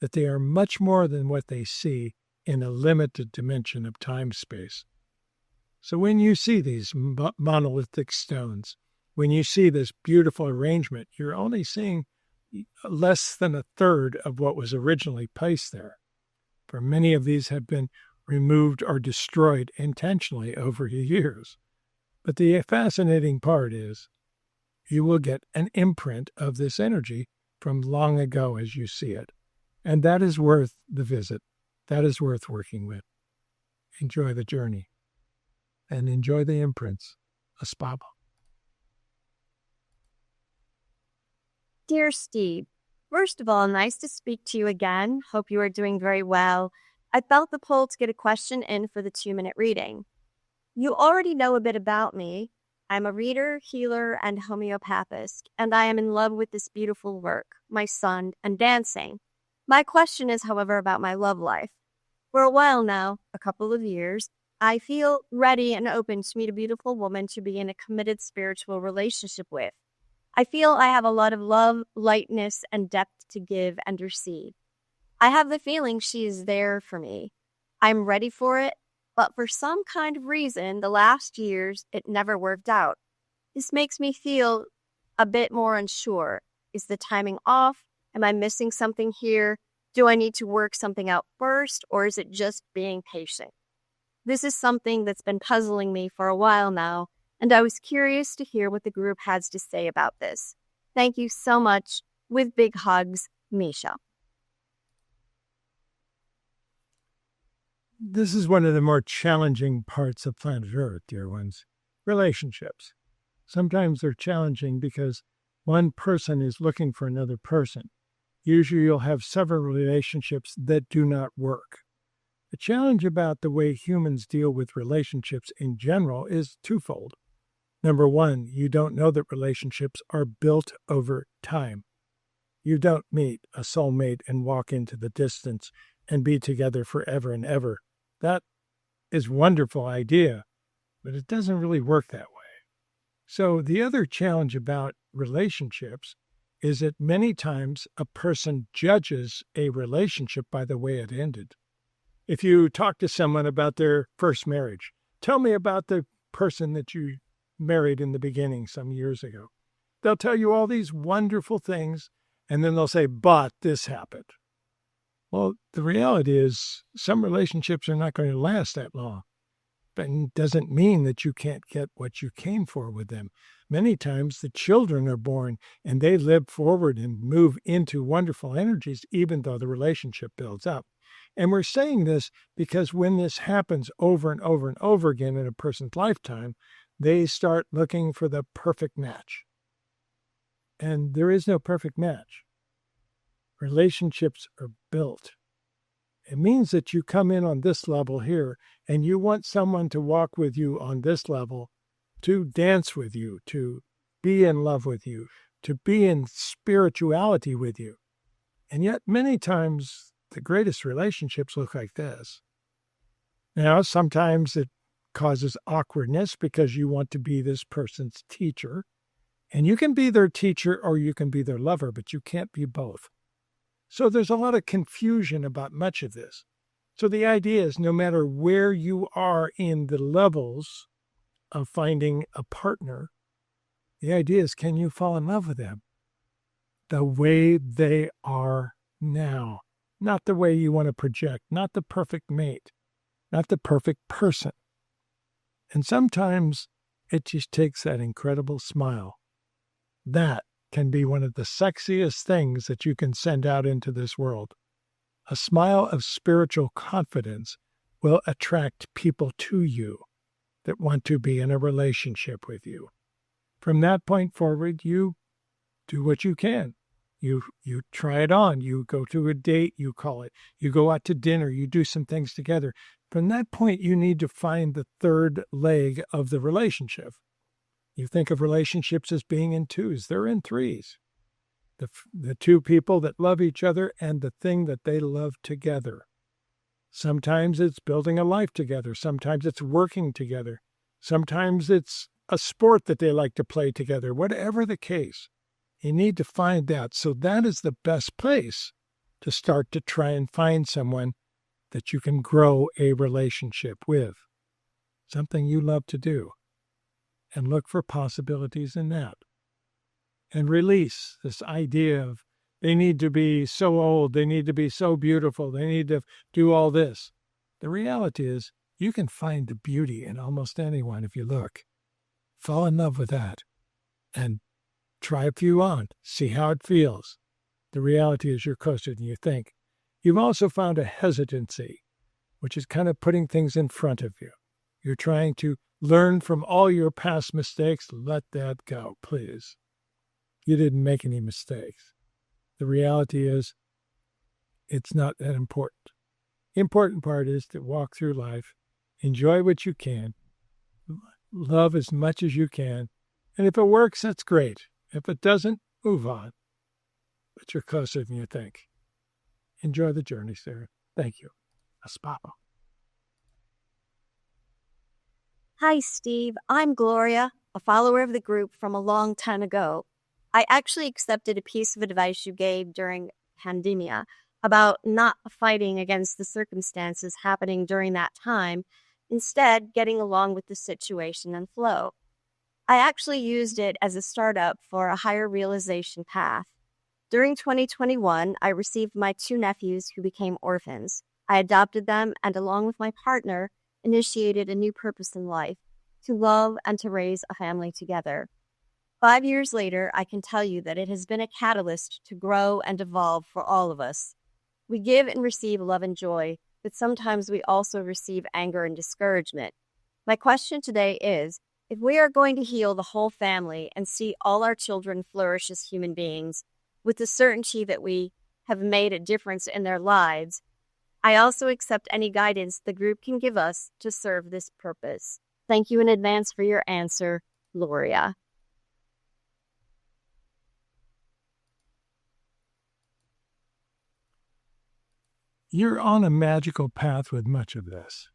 S1: that they are much more than what they see in a limited dimension of time-space. So when you see these monolithic stones, when you see this beautiful arrangement, you're only seeing less than a third of what was originally placed there. For many of these have been removed or destroyed intentionally over the years. But the fascinating part is you will get an imprint of this energy from long ago as you see it. And that is worth the visit. That is worth working with. Enjoy the journey. And enjoy the imprints. Aspaba.
S2: Dear Steve, first of all, nice to speak to you again. Hope you are doing very well. I felt the pull to get a question in for the 2-minute reading. You already know a bit about me. I'm a reader, healer, and homeopathist, and I am in love with this beautiful work, my son, and dancing. My question is, however, about my love life. For a while now, a couple of years, I feel ready and open to meet a beautiful woman to be in a committed spiritual relationship with. I feel I have a lot of love, lightness, and depth to give and receive. I have the feeling she is there for me. I'm ready for it, but for some kind of reason, the last years, it never worked out. This makes me feel a bit more unsure. Is the timing off? Am I missing something here? Do I need to work something out first, or is it just being patient? This is something that's been puzzling me for a while now, and I was curious to hear what the group has to say about this. Thank you so much. With big hugs, Misha.
S1: This is one of the more challenging parts of planet Earth, dear ones. Relationships. Sometimes they're challenging because one person is looking for another person. Usually you'll have several relationships that do not work. The challenge about the way humans deal with relationships in general is twofold. Number one, you don't know that relationships are built over time. You don't meet a soulmate and walk into the distance and be together forever and ever. That is a wonderful idea, but it doesn't really work that way. So the other challenge about relationships is that many times a person judges a relationship by the way it ended. If you talk to someone about their first marriage, tell me about the person that you married in the beginning some years ago. They'll tell you all these wonderful things, and then they'll say, but this happened. Well, the reality is some relationships are not going to last that long. But it doesn't mean that you can't get what you came for with them. Many times the children are born and they live forward and move into wonderful energies, even though the relationship builds up. And we're saying this because when this happens over and over and over again in a person's lifetime, they start looking for the perfect match. And there is no perfect match. Relationships are built. It means that you come in on this level here, and you want someone to walk with you on this level, to dance with you, to be in love with you, to be in spirituality with you. And yet, many times, the greatest relationships look like this. Now, sometimes it causes awkwardness because you want to be this person's teacher. And you can be their teacher or you can be their lover, but you can't be both. So there's a lot of confusion about much of this. So the idea is no matter where you are in the levels of finding a partner, the idea is can you fall in love with them the way they are now? Not the way you want to project, not the perfect mate, not the perfect person. And sometimes it just takes that incredible smile. That can be one of the sexiest things that you can send out into this world. A smile of spiritual confidence will attract people to you that want to be in a relationship with you. From that point forward, you do what you can. You try it on. You go to a date, you call it. You go out to dinner. You do some things together. From that point, you need to find the third leg of the relationship. You think of relationships as being in twos. They're in threes. The two people that love each other and the thing that they love together. Sometimes it's building a life together. Sometimes it's working together. Sometimes it's a sport that they like to play together. Whatever the case, you need to find that. So that is the best place to start to try and find someone that you can grow a relationship with. Something you love to do. And look for possibilities in that. And release this idea of they need to be so old, they need to be so beautiful, they need to do all this. The reality is you can find the beauty in almost anyone if you look. Fall in love with that and try a few on, see how it feels. The reality is you're closer than you think. You've also found a hesitancy, which is kind of putting things in front of you. You're trying to learn from all your past mistakes. Let that go, please. You didn't make any mistakes. The reality is it's not that important. Important part is to walk through life, enjoy what you can, love as much as you can, and if it works, that's great. If it doesn't, move on. But you're closer than you think. Enjoy the journey, Sarah. Thank you. Aspapa.
S2: Hi, Steve. I'm Gloria, a follower of the group from a long time ago. I actually accepted a piece of advice you gave during pandemia about not fighting against the circumstances happening during that time, instead getting along with the situation and flow. I actually used it as a startup for a higher realization path. During 2021, I received my 2 nephews who became orphans. I adopted them and, along with my partner, initiated a new purpose in life, to love and to raise a family together. 5 years later, I can tell you that it has been a catalyst to grow and evolve for all of us. We give and receive love and joy, but sometimes we also receive anger and discouragement. My question today is, if we are going to heal the whole family and see all our children flourish as human beings, with the certainty that we have made a difference in their lives, I also accept any guidance the group can give us to serve this purpose. Thank you in advance for your answer, Gloria.
S1: You're on a magical path with much of this.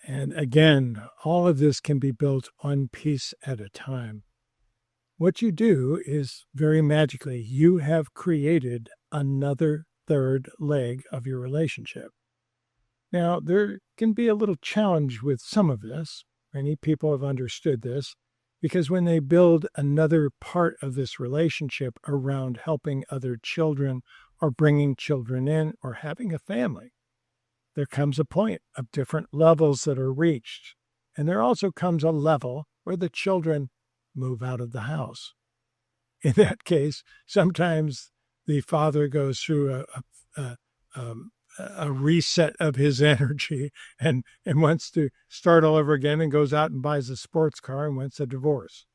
S1: And again, all of this can be built one piece at a time. What you do is very magically, you have created another third leg of your relationship. Now, there can be a little challenge with some of this. Many people have understood this because when they build another part of this relationship around helping other children or bringing children in or having a family, there comes a point of different levels that are reached. And there also comes a level where the children move out of the house. In that case, sometimes the father goes through a reset of his energy and wants to start all over again and goes out and buys a sports car and wants a divorce.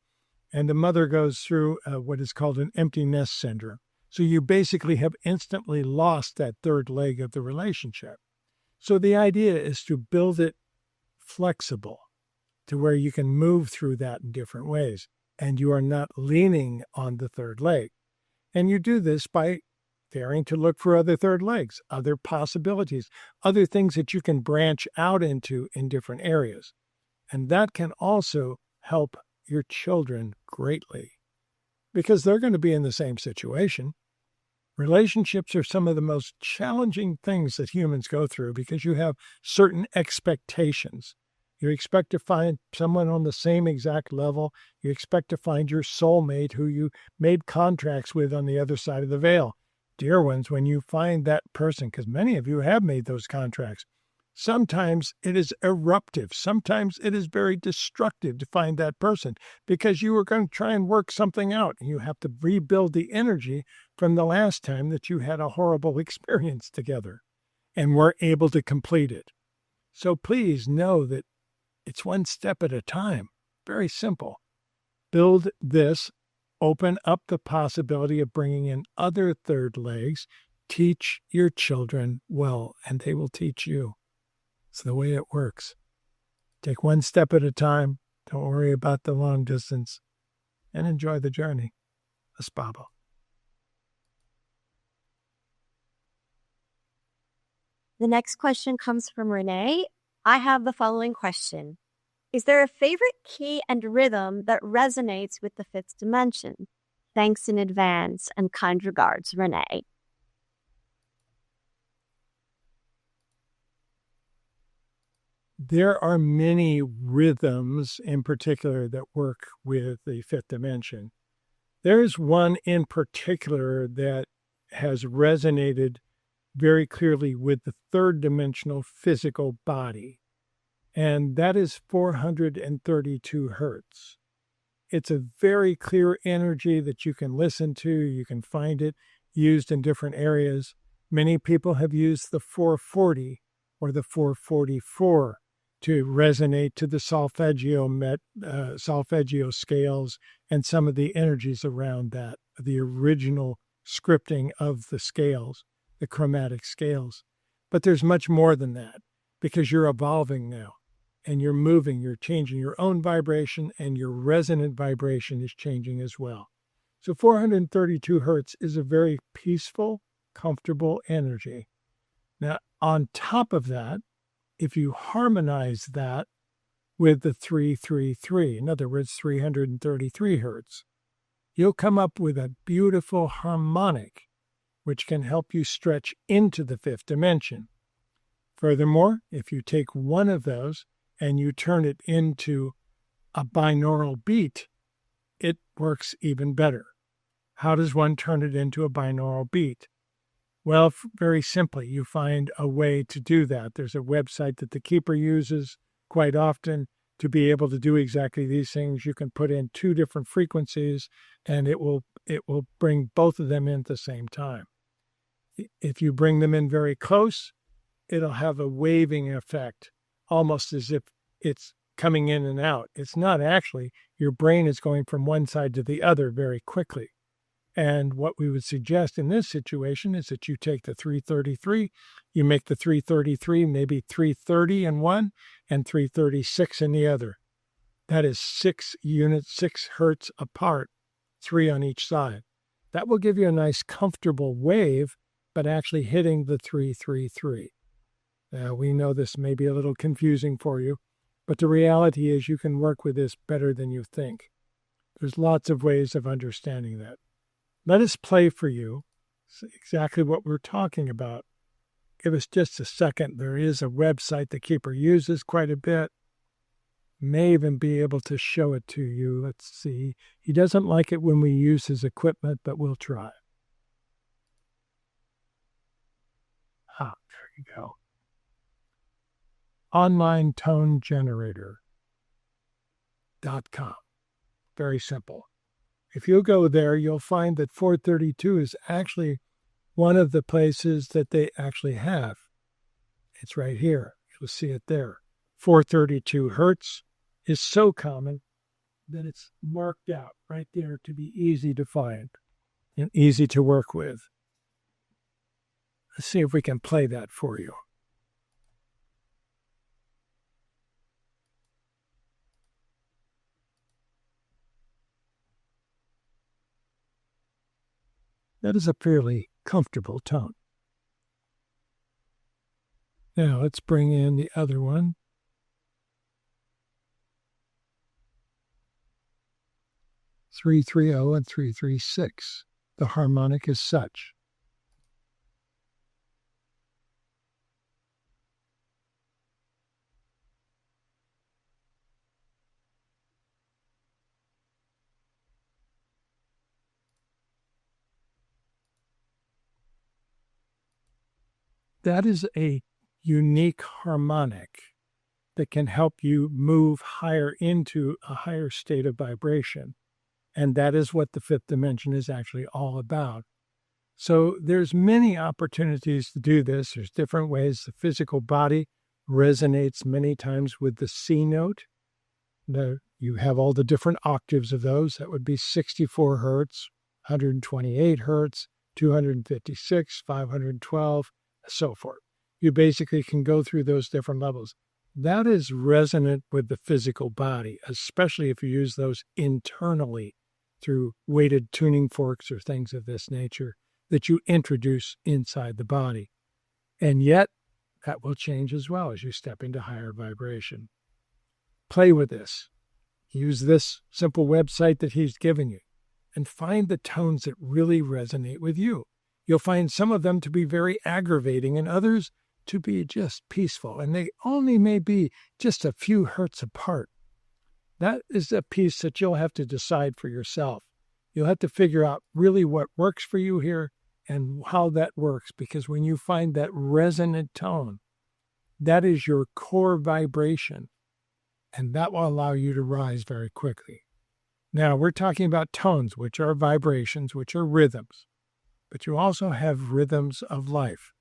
S1: And the mother goes through what is called an empty nest syndrome. So you basically have instantly lost that third leg of the relationship. So the idea is to build it flexible to where you can move through that in different ways. And you are not leaning on the third leg. And you do this by daring to look for other third legs, other possibilities, other things that you can branch out into in different areas. And that can also help your children greatly because they're going to be in the same situation. Relationships are some of the most challenging things that humans go through because you have certain expectations. You expect to find someone on the same exact level. You expect to find your soulmate who you made contracts with on the other side of the veil. Dear ones, when you find that person, because many of you have made those contracts, Sometimes it is eruptive. Sometimes it is very destructive to find that person because you were going to try and work something out. And you have to rebuild the energy from the last time that you had a horrible experience together and were able to complete it. So please know that it's one step at a time. Very simple. Build this. Open up the possibility of bringing in other third legs. Teach your children well, and they will teach you. It's the way it works. Take one step at a time. Don't worry about the long distance. And enjoy the journey. Espabo.
S2: The next question comes from Renee. I have the following question. Is there a favorite key and rhythm that resonates with the fifth dimension? Thanks in advance and kind regards, Renee.
S1: There are many rhythms in particular that work with the fifth dimension. There's one in particular that has resonated very clearly with the third dimensional physical body, and that is 432 hertz. It's a very clear energy that you can listen to. You can find it used in different areas. Many people have used the 440 or the 444 to resonate to the solfeggio scales and some of the energies around that, the original scripting of the scales, the chromatic scales. But there's much more than that because you're evolving now and you're moving, you're changing your own vibration and your resonant vibration is changing as well. So 432 hertz is a very peaceful, comfortable energy. Now, on top of that, if you harmonize that with the 333, in other words, 333 hertz, you'll come up with a beautiful harmonic, which can help you stretch into the fifth dimension. Furthermore, if you take one of those and you turn it into a binaural beat, it works even better. How does one turn it into a binaural beat? Well, very simply, you find a way to do that. There's a website that the keeper uses quite often to be able to do exactly these things. You can put in two different frequencies and it will bring both of them in at the same time. If you bring them in very close, it'll have a waving effect, almost as if it's coming in and out. It's not actually. Your brain is going from one side to the other very quickly. And what we would suggest in this situation is that you take the 333, you make the 333 maybe 330 in one and 336 in the other. That is 6 units, 6 hertz apart, 3 on each side. That will give you a nice comfortable wave, but actually hitting the 333. Now, we know this may be a little confusing for you, but the reality is you can work with this better than you think. There's lots of ways of understanding that. Let us play for you exactly what we're talking about. Give us just a second. There is a website the keeper uses quite a bit. May even be able to show it to you. Let's see. He doesn't like it when we use his equipment, but we'll try. There you go. OnlineToneGenerator.com. Very simple. If you go there, you'll find that 432 is actually one of the places that they actually have. It's right here. You'll see it there. 432 hertz is so common that it's marked out right there to be easy to find and easy to work with. Let's see if we can play that for you. That is a fairly comfortable tone. Now let's bring in the other one. .330 and 336. The harmonic is such. That is a unique harmonic that can help you move higher into a higher state of vibration. And that is what the fifth dimension is actually all about. So there's many opportunities to do this. There's different ways. The physical body resonates many times with the C note. You have all the different octaves of those. That would be 64 hertz, 128 hertz, 256, 512, so forth. You basically can go through those different levels. That is resonant with the physical body, especially if you use those internally through weighted tuning forks or things of this nature that you introduce inside the body. And yet, that will change as well as you step into higher vibration. Play with this. Use this simple website that he's given you and find the tones that really resonate with you. You'll find some of them to be very aggravating and others to be just peaceful, and they only may be just a few hertz apart. That is a piece that you'll have to decide for yourself. You'll have to figure out really what works for you here and how that works, because when you find that resonant tone, that is your core vibration, and that will allow you to rise very quickly. Now, we're talking about tones, which are vibrations, which are rhythms, but you also have rhythms of life.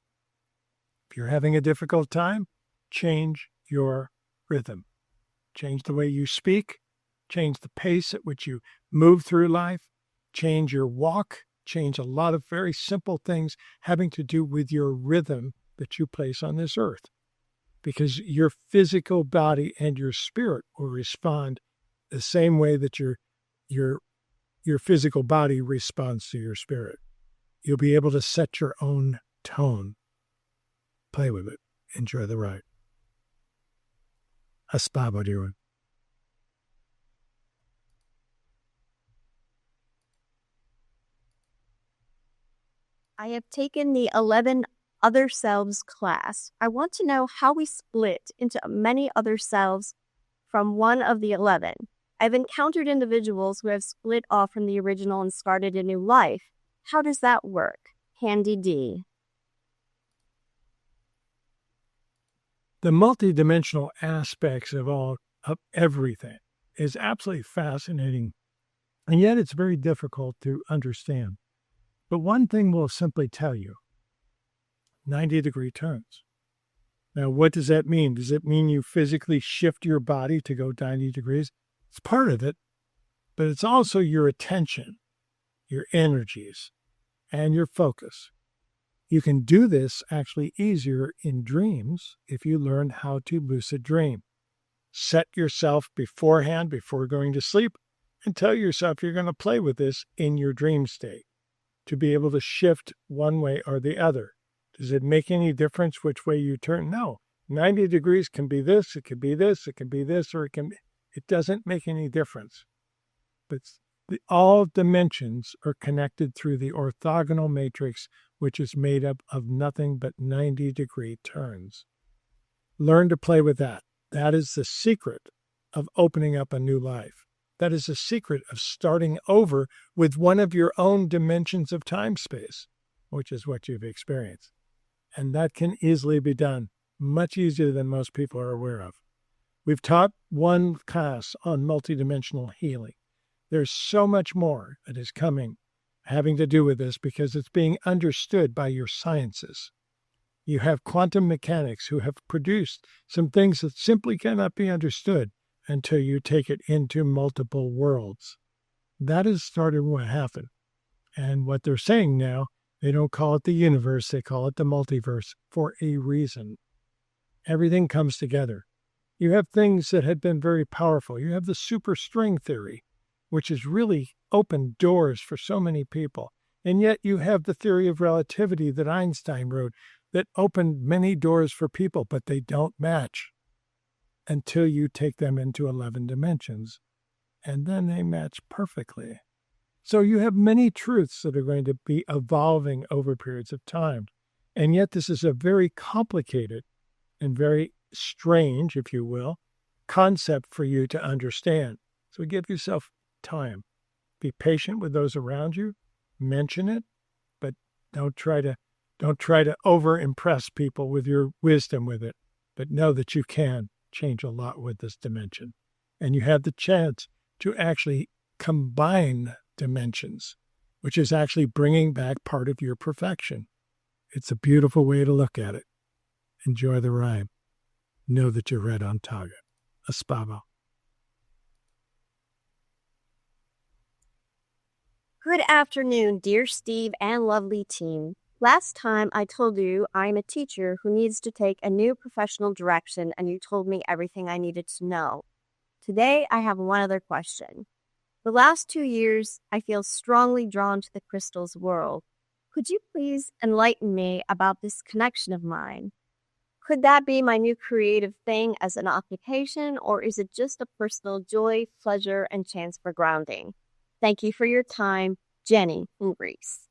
S1: If you're having a difficult time, change your rhythm. Change the way you speak, change the pace at which you move through life, change your walk, change a lot of very simple things having to do with your rhythm that you place on this earth. Because your physical body and your spirit will respond the same way that your physical body responds to your spirit. You'll be able to set your own tone. Play with it. Enjoy the ride. Asbaba Dirun.
S2: I have taken the 11 other selves class. I want to know how we split into many other selves from one of the 11. I've encountered individuals who have split off from the original and started a new life. How does that work? Handy D.
S1: The multidimensional aspects of everything is absolutely fascinating, and yet it's very difficult to understand. But one thing will simply tell you, 90-degree turns. Now, what does that mean? Does it mean you physically shift your body to go 90 degrees? It's part of it, but it's also your attention, your energies, and your focus. You can do this actually easier in dreams if you learn how to lucid dream. Set yourself beforehand, before going to sleep, and tell yourself you're going to play with this in your dream state to be able to shift one way or the other. Does it make any difference which way you turn? No. 90 degrees can be this, it can be this, it can be this, or it doesn't make any difference. But all dimensions are connected through the orthogonal matrix, which is made up of nothing but 90-degree turns. Learn to play with that. That is the secret of opening up a new life. That is the secret of starting over with one of your own dimensions of time-space, which is what you've experienced. And that can easily be done, much easier than most people are aware of. We've taught one class on multidimensional healing. There's so much more that is coming having to do with this because it's being understood by your sciences. You have quantum mechanics who have produced some things that simply cannot be understood until you take it into multiple worlds. That is started what happened. And what they're saying now, they don't call it the universe, they call it the multiverse for a reason. Everything comes together. You have things that had been very powerful. You have the superstring theory, which has really opened doors for so many people. And yet you have the theory of relativity that Einstein wrote that opened many doors for people, but they don't match until you take them into 11 dimensions. And then they match perfectly. So you have many truths that are going to be evolving over periods of time. And yet this is a very complicated and very strange, if you will, concept for you to understand. So give yourself time. Be patient with those around you. Mention it, but don't try to Don't try to over-impress people with your wisdom with it, but know that you can change a lot with this dimension. And you have the chance to actually combine dimensions, which is actually bringing back part of your perfection. It's a beautiful way to look at it. Enjoy the rhyme. Know that you're right on target. Aspavo.
S2: Good afternoon, dear Steve and lovely team. Last time I told you I'm a teacher who needs to take a new professional direction, and you told me everything I needed to know. Today, I have one other question. The last 2 years, I feel strongly drawn to the crystals world. Could you please enlighten me about this connection of mine? Could that be my new creative thing as an occupation, or is it just a personal joy, pleasure, and chance for grounding? Thank you for your time, Jenny from Greece.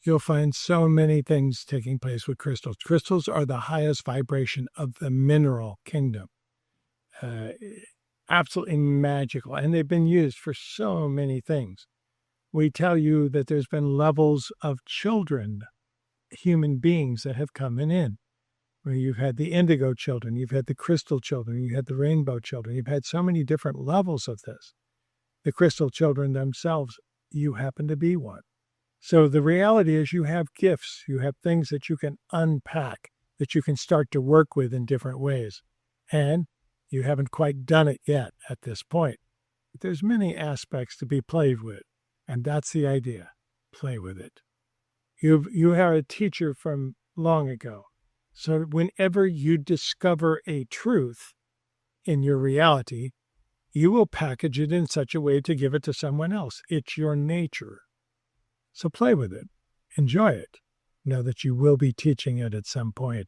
S1: You'll find so many things taking place with crystals. Crystals are the highest vibration of the mineral kingdom. Absolutely magical. And they've been used for so many things. We tell you that there's been levels of children, human beings that have come in. Where you've had the indigo children, you've had the crystal children, you had the rainbow children. You've had so many different levels of this. The crystal children themselves, you happen to be one. So the reality is you have gifts, you have things that you can unpack, that you can start to work with in different ways. And you haven't quite done it yet at this point. But there's many aspects to be played with, and that's the idea. Play with it. You are a teacher from long ago. So whenever you discover a truth in your reality, you will package it in such a way to give it to someone else. It's your nature. So play with it. Enjoy it. Know that you will be teaching it at some point.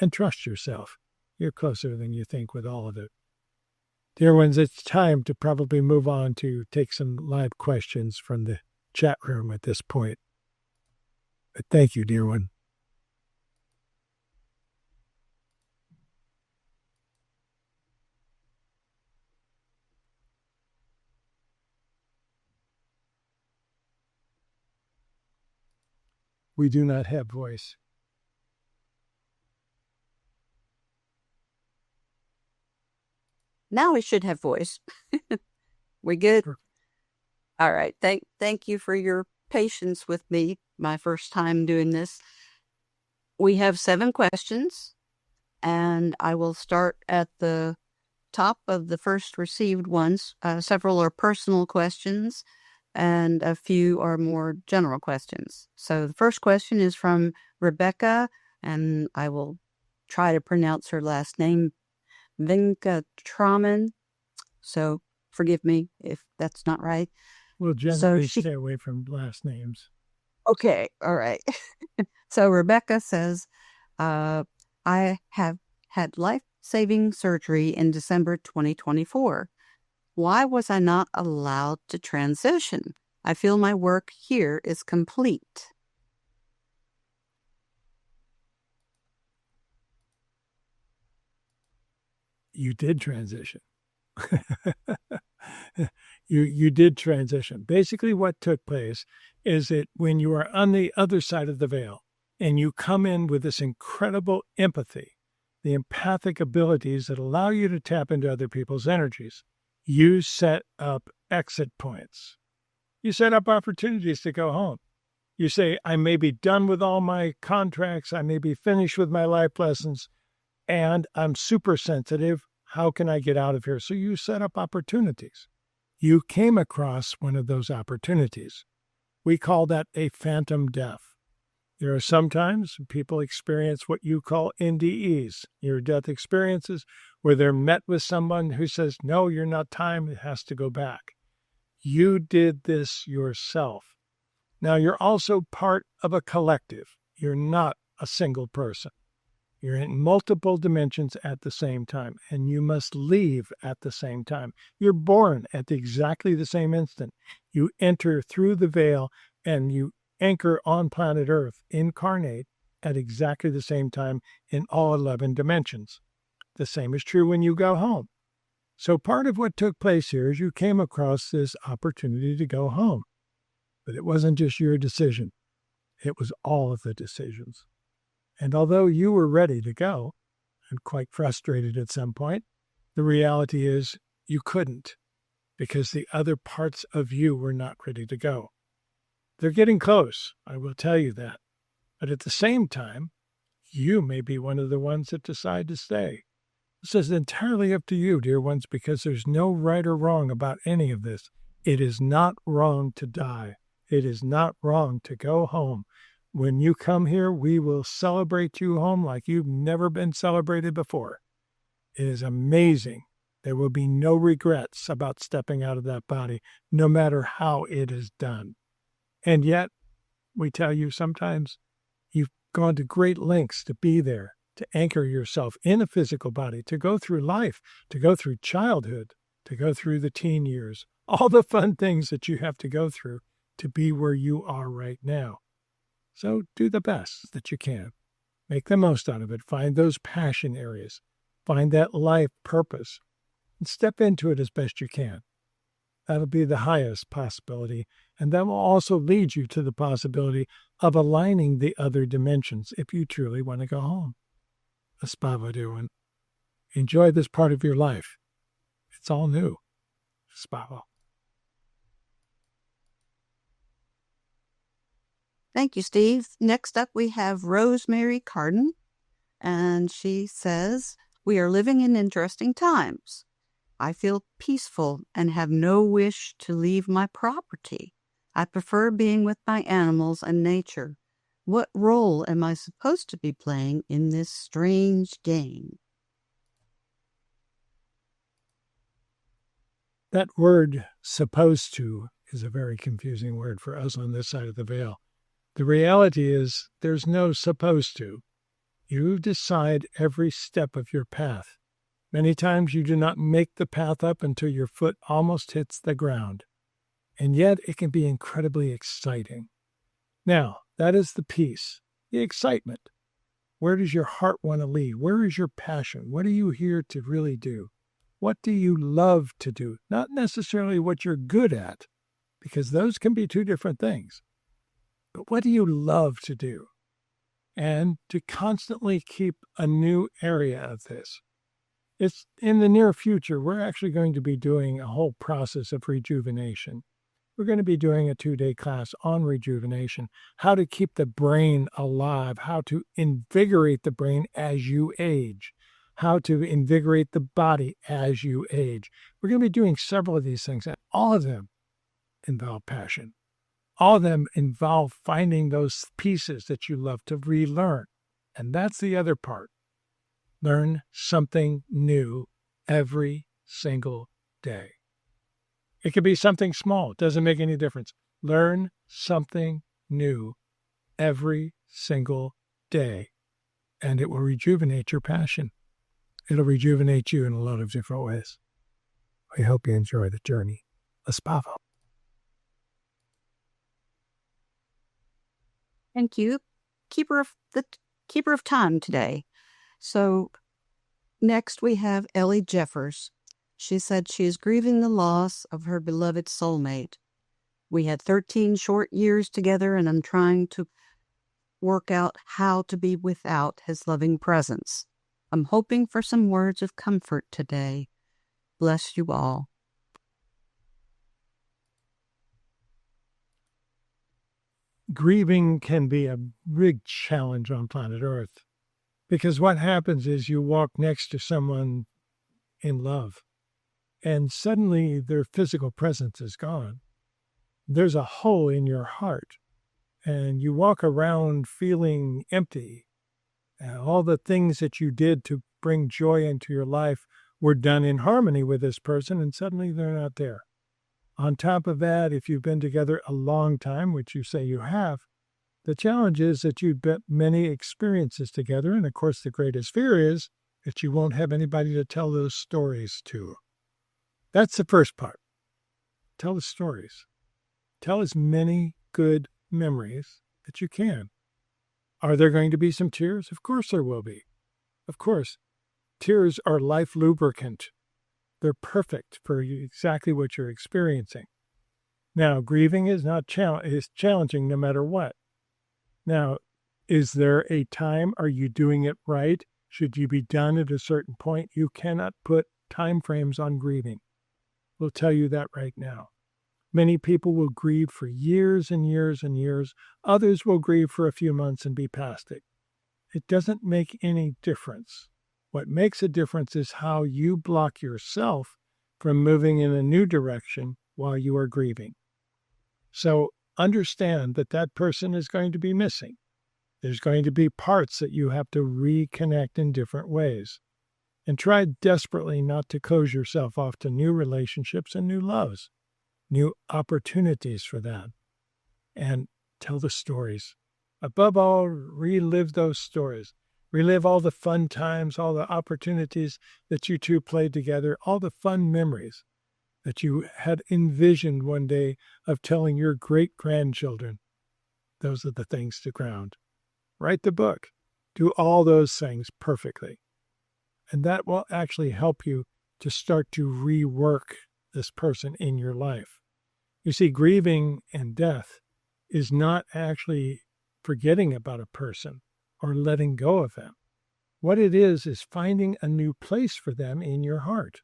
S1: And trust yourself. You're closer than you think with all of it. Dear ones, it's time to probably move on to take some live questions from the chat room at this point. But thank you, dear one. We do not have voice.
S3: Now we should have voice. We good? All right. Thank you for your patience with me. My first time doing this. We have 7 questions, and I will start at the top of the first received ones. Several are personal questions, and a few are more general questions. So the first question is from Rebecca, and I will try to pronounce her last name, Venkatraman. So forgive me if that's not right.
S1: We'll generally stay away from last names.
S3: Okay, all right. So Rebecca says, I have had life-saving surgery in December 2024. Why was I not allowed to transition? I feel my work here is complete.
S1: You did transition. You did transition. Basically what took place is that when you are on the other side of the veil and you come in with this incredible empathy, the empathic abilities that allow you to tap into other people's energies, you set up exit points. You set up opportunities to go home. You say, I may be done with all my contracts. I may be finished with my life lessons, and I'm super sensitive. How can I get out of here? So you set up opportunities. You came across one of those opportunities. We call that a phantom death. There are sometimes people experience what you call NDEs, near-death experiences, where they're met with someone who says, no, you're not time, it has to go back. You did this yourself. Now, you're also part of a collective. You're not a single person. You're in multiple dimensions at the same time, and you must leave at the same time. You're born at exactly the same instant. You enter through the veil, and you anchor on planet Earth, incarnate at exactly the same time in all 11 dimensions. The same is true when you go home. So part of what took place here is you came across this opportunity to go home. But it wasn't just your decision. It was all of the decisions. And although you were ready to go and quite frustrated at some point, the reality is you couldn't because the other parts of you were not ready to go. They're getting close, I will tell you that. But at the same time, you may be one of the ones that decide to stay. This is entirely up to you, dear ones, because there's no right or wrong about any of this. It is not wrong to die. It is not wrong to go home. When you come here, we will celebrate you home like you've never been celebrated before. It is amazing. There will be no regrets about stepping out of that body, no matter how it is done. And yet, we tell you sometimes you've gone to great lengths to be there, to anchor yourself in a physical body, to go through life, to go through childhood, to go through the teen years, all the fun things that you have to go through to be where you are right now. So do the best that you can. Make the most out of it. Find those passion areas. Find that life purpose and step into it as best you can. That'll be the highest possibility, and that will also lead you to the possibility of aligning the other dimensions if you truly want to go home. Spava, dear one. Enjoy this part of your life. It's all new. Spava.
S3: Thank you, Steve. Next up, we have Rosemary Carden, and she says, "We are living in interesting times. I feel peaceful and have no wish to leave my property. I prefer being with my animals and nature. What role am I supposed to be playing in this strange game?"
S1: That word, supposed to, is a very confusing word for us on this side of the veil. The reality is there's no supposed to. You decide every step of your path. Many times you do not make the path up until your foot almost hits the ground. And yet it can be incredibly exciting. Now, that is the piece, the excitement. Where does your heart want to lead? Where is your passion? What are you here to really do? What do you love to do? Not necessarily what you're good at, because those can be two different things. But what do you love to do? And to constantly keep a new area of this. It's in the near future, we're actually going to be doing a whole process of rejuvenation. We're going to be doing a 2-day class on rejuvenation, how to keep the brain alive, how to invigorate the brain as you age, how to invigorate the body as you age. We're going to be doing several of these things, and all of them involve passion. All of them involve finding those pieces that you love to relearn. And that's the other part. Learn something new every single day. It could be something small. It doesn't make any difference. Learn something new every single day, and it will rejuvenate your passion. It'll rejuvenate you in a lot of different ways. I hope you enjoy the journey. Spava.
S3: Thank you. Keeper of time today. So next we have Ellie Jeffers. She said she is grieving the loss of her beloved soulmate. We had 13 short years together, and I'm trying to work out how to be without his loving presence. I'm hoping for some words of comfort today. Bless you all.
S1: Grieving can be a big challenge on planet Earth, because what happens is you walk next to someone in love, and suddenly their physical presence is gone. There's a hole in your heart, and you walk around feeling empty. All the things that you did to bring joy into your life were done in harmony with this person, and suddenly they're not there. On top of that, if you've been together a long time, which you say you have, the challenge is that you've got many experiences together, and of course the greatest fear is that you won't have anybody to tell those stories to. That's the first part. Tell the stories. Tell as many good memories that you can. Are there going to be some tears? Of course there will be. Of course. Tears are life lubricant. They're perfect for exactly what you're experiencing. Now, grieving is not is challenging no matter what. Now, is there a time? Are you doing it right? Should you be done at a certain point? You cannot put time frames on grieving. We'll tell you that right now. Many people will grieve for years and years and years. Others will grieve for a few months and be past it. It doesn't make any difference. What makes a difference is how you block yourself from moving in a new direction while you are grieving. So understand that that person is going to be missing. There's going to be parts that you have to reconnect in different ways. And try desperately not to close yourself off to new relationships and new loves, new opportunities for that. And tell the stories. Above all, relive those stories. Relive all the fun times, all the opportunities that you two played together, all the fun memories that you had envisioned one day of telling your great-grandchildren. Those are the things to ground. Write the book. Do all those things perfectly. And that will actually help you to start to rework this person in your life. You see, grieving and death is not actually forgetting about a person or letting go of them. What it is finding a new place for them in your heart.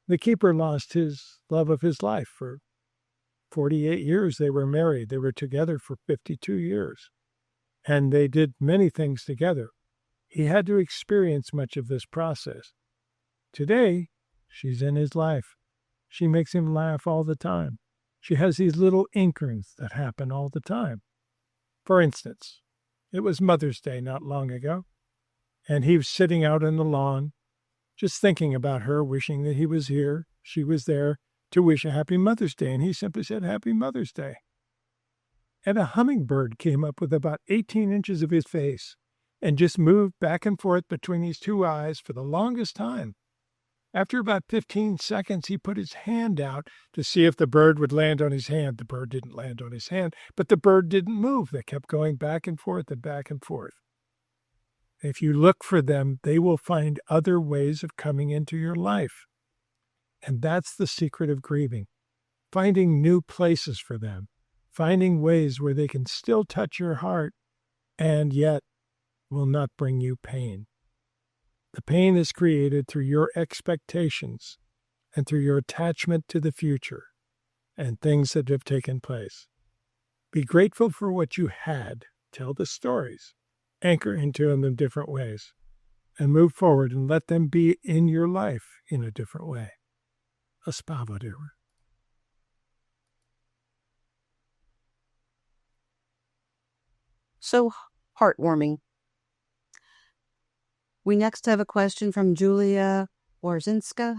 S1: The keeper lost his love of his life. For 48 years they were married. They were together for 52 years. And they did many things together. He had to experience much of this process. Today, she's in his life. She makes him laugh all the time. She has these little inklings that happen all the time. For instance, it was Mother's Day not long ago, and he was sitting out on the lawn, just thinking about her, wishing that he was here, she was there, to wish a happy Mother's Day, and he simply said, "Happy Mother's Day." And a hummingbird came up with about 18 inches of his face and just moved back and forth between his two eyes for the longest time. After about 15 seconds, he put his hand out to see if the bird would land on his hand. The bird didn't land on his hand, but the bird didn't move. They kept going back and forth and back and forth. If you look for them, they will find other ways of coming into your life. And that's the secret of grieving. Finding new places for them. Finding ways where they can still touch your heart and yet will not bring you pain. The pain is created through your expectations and through your attachment to the future and things that have taken place. Be grateful for what you had. Tell the stories. Anchor into them in different ways. And move forward and let them be in your life in a different way. A spavadura.
S3: So heartwarming. We next have a question from Julia Warzinska.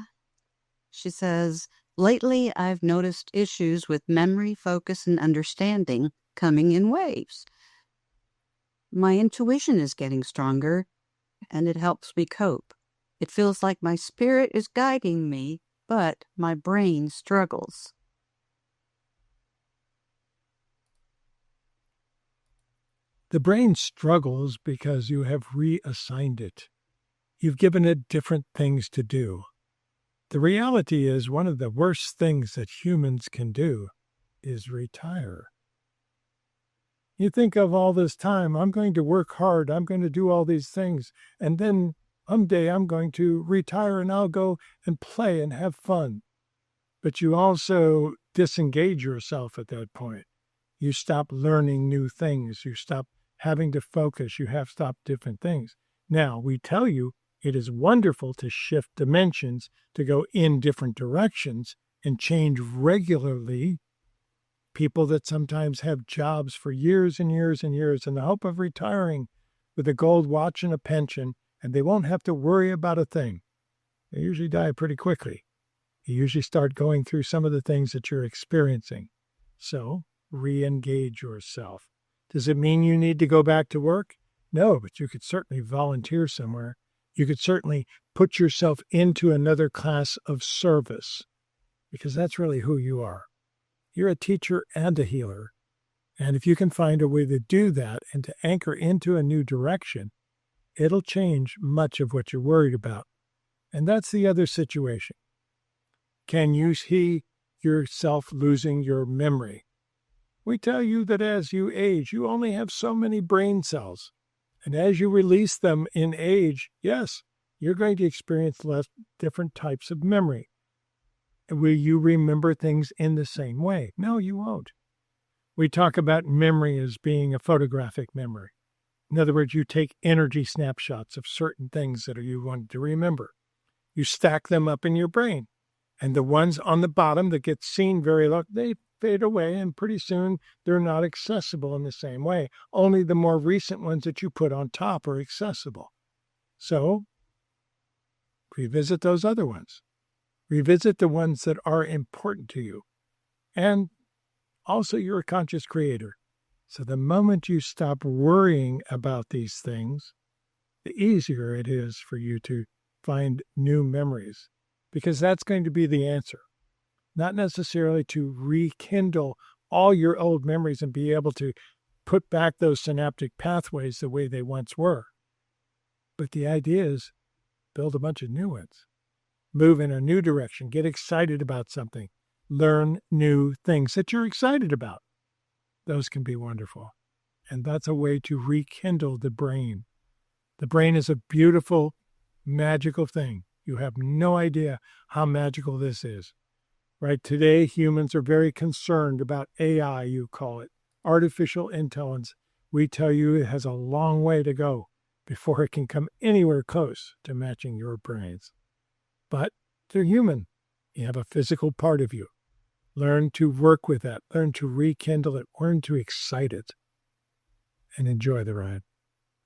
S3: She says, lately I've noticed issues with memory, focus, and understanding coming in waves. My intuition is getting stronger, and it helps me cope. It feels like my spirit is guiding me, but my brain struggles.
S1: The brain struggles because you have reassigned it. You've given it different things to do. The reality is one of the worst things that humans can do is retire. You think of all this time, I'm going to work hard, I'm going to do all these things, and then someday I'm going to retire and I'll go and play and have fun. But you also disengage yourself at that point. You stop learning new things. You stop having to focus. You have stopped different things. Now, we tell you it is wonderful to shift dimensions, to go in different directions and change regularly. People that sometimes have jobs for years and years and years in the hope of retiring with a gold watch and a pension, and they won't have to worry about a thing. They usually die pretty quickly. You usually start going through some of the things that you're experiencing. So, re-engage yourself. Does it mean you need to go back to work? No, but you could certainly volunteer somewhere. You could certainly put yourself into another class of service, because that's really who you are. You're a teacher and a healer. And if you can find a way to do that and to anchor into a new direction, it'll change much of what you're worried about. And that's the other situation. Can you see yourself losing your memory? We tell you that as you age, you only have so many brain cells. And as you release them in age, yes, you're going to experience less different types of memory. Will you remember things in the same way? No, you won't. We talk about memory as being a photographic memory. In other words, you take energy snapshots of certain things that you want to remember. You stack them up in your brain. And the ones on the bottom that get seen very low, they fade away, and pretty soon they're not accessible in the same way. Only the more recent ones that you put on top are accessible. So, revisit those other ones. Revisit the ones that are important to you. And also, you're a conscious creator. So the moment you stop worrying about these things, the easier it is for you to find new memories, because that's going to be the answer. Not necessarily to rekindle all your old memories and be able to put back those synaptic pathways the way they once were. But the idea is build a bunch of new ones. Move in a new direction. Get excited about something. Learn new things that you're excited about. Those can be wonderful. And that's a way to rekindle the brain. The brain is a beautiful, magical thing. You have no idea how magical this is. Right? Today, humans are very concerned about AI, you call it, artificial intelligence. We tell you it has a long way to go before it can come anywhere close to matching your brains. But they're human. You have a physical part of you. Learn to work with that. Learn to rekindle it. Learn to excite it. And enjoy the ride.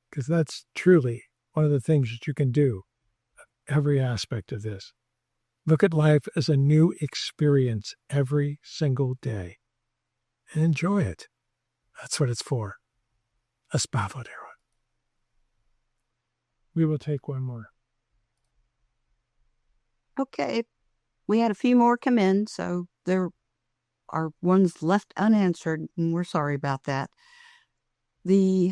S1: Because that's truly one of the things that you can do. Every aspect of this. Look at life as a new experience every single day. And enjoy it. That's what it's for. A spavadero. We will take one more.
S3: Okay. We had a few more come in, so there are ones left unanswered, and we're sorry about that. The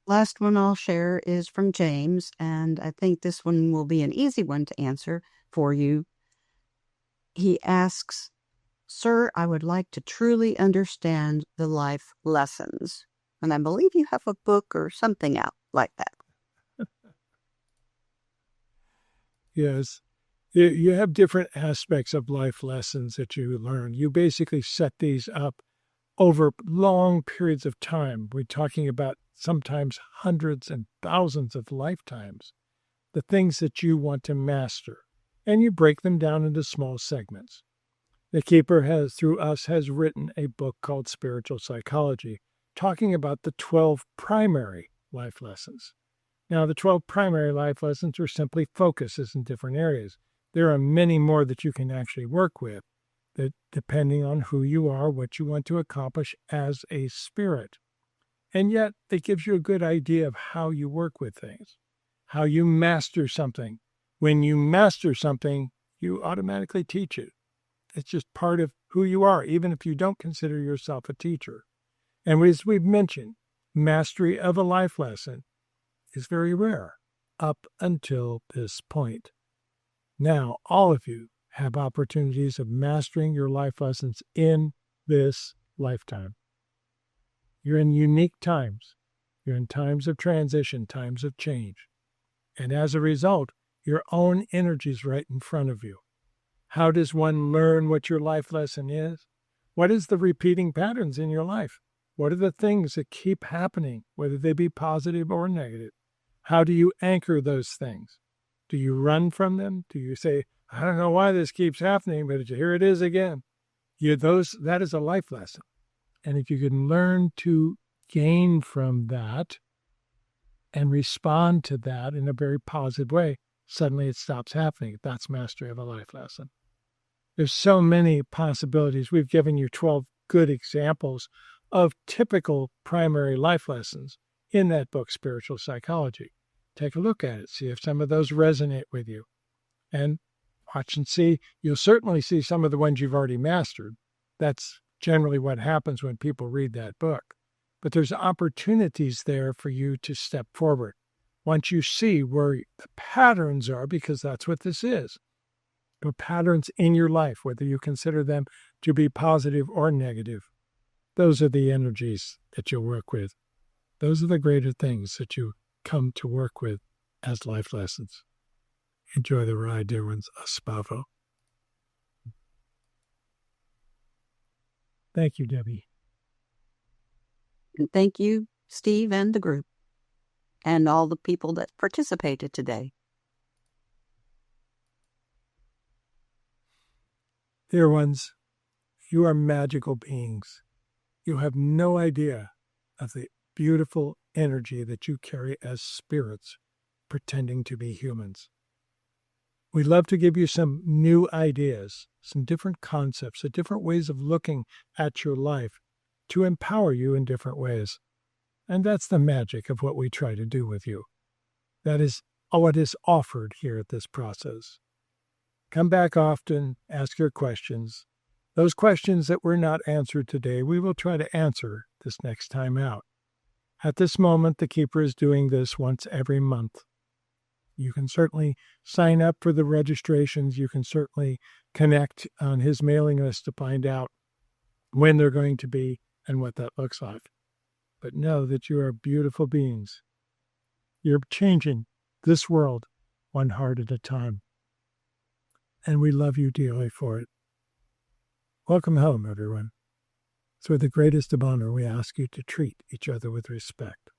S3: last one I'll share is from James, and I think this one will be an easy one to answer for you. He asks, "Sir, I would like to truly understand the life lessons." And I believe you have a book or something out like that.
S1: Yes. You have different aspects of life lessons that you learn. You basically set these up over long periods of time. We're talking about sometimes hundreds and thousands of lifetimes, the things that you want to master, and you break them down into small segments. The Keeper has written a book called Spiritual Psychology, talking about the 12 primary life lessons. Now, the 12 primary life lessons are simply focuses in different areas. There are many more that you can actually work with, that depending on who you are, what you want to accomplish as a spirit. And yet, it gives you a good idea of how you work with things, how you master something. When you master something, you automatically teach it. It's just part of who you are, even if you don't consider yourself a teacher. And as we've mentioned, mastery of a life lesson is very rare up until this point. Now, all of you have opportunities of mastering your life lessons in this lifetime. You're in unique times. You're in times of transition, times of change. And as a result, your own energy is right in front of you. How does one learn what your life lesson is? What is the repeating patterns in your life? What are the things that keep happening, whether they be positive or negative? How do you anchor those things? Do you run from them? Do you say, I don't know why this keeps happening, but here it is again? That is a life lesson. And if you can learn to gain from that and respond to that in a very positive way, suddenly it stops happening. That's mastery of a life lesson. There's so many possibilities. We've given you 12 good examples of typical primary life lessons in that book, Spiritual Psychology. Take a look at it. See if some of those resonate with you. And watch and see. You'll certainly see some of the ones you've already mastered. That's generally what happens when people read that book. But there's opportunities there for you to step forward. Once you see where the patterns are, because that's what this is, the patterns in your life, whether you consider them to be positive or negative, those are the energies that you'll work with. Those are the greater things that you come to work with as life lessons. Enjoy the ride, dear ones. Aspavo. Thank you, Debbie.
S3: And thank you, Steve, and the group, and all the people that participated today.
S1: Dear ones, you are magical beings. You have no idea of the beautiful energy that you carry as spirits pretending to be humans. We'd love to give you some new ideas, some different concepts, different ways of looking at your life to empower you in different ways. And that's the magic of what we try to do with you. That is what is offered here at this process. Come back often, ask your questions. Those questions that were not answered today, we will try to answer this next time out. At this moment, the Keeper is doing this once every month. You can certainly sign up for the registrations. You can certainly connect on his mailing list to find out when they're going to be and what that looks like. But know that you are beautiful beings. You're changing this world one heart at a time. And we love you dearly for it. Welcome home, everyone. It's with the greatest of honor we ask you to treat each other with respect.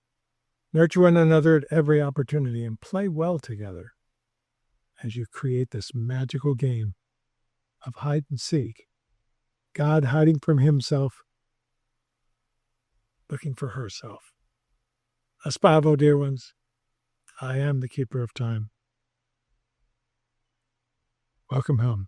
S1: Nurture one another at every opportunity and play well together as you create this magical game of hide and seek. God hiding from himself, looking for herself. Aspavo, dear ones, I am the Keeper of Time. Welcome home.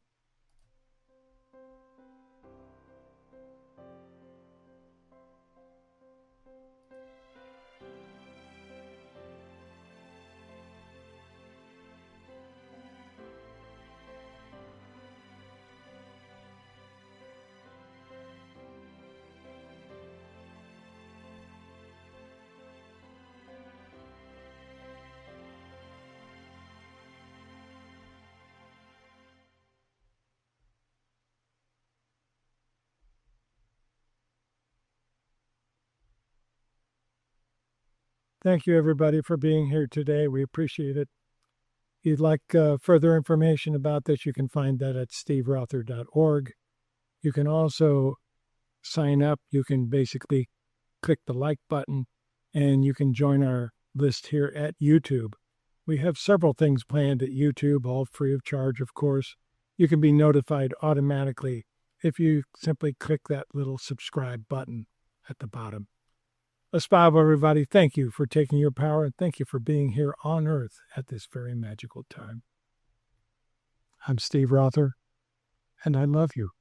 S1: Thank you, everybody, for being here today. We appreciate it. If you'd like further information about this, you can find that at steverother.org. You can also sign up. You can basically click the like button, and you can join our list here at YouTube. We have several things planned at YouTube, all free of charge, of course. You can be notified automatically if you simply click that little subscribe button at the bottom. Aspavo, everybody, thank you for taking your power, and thank you for being here on Earth at this very magical time. I'm Steve Rother, and I love you.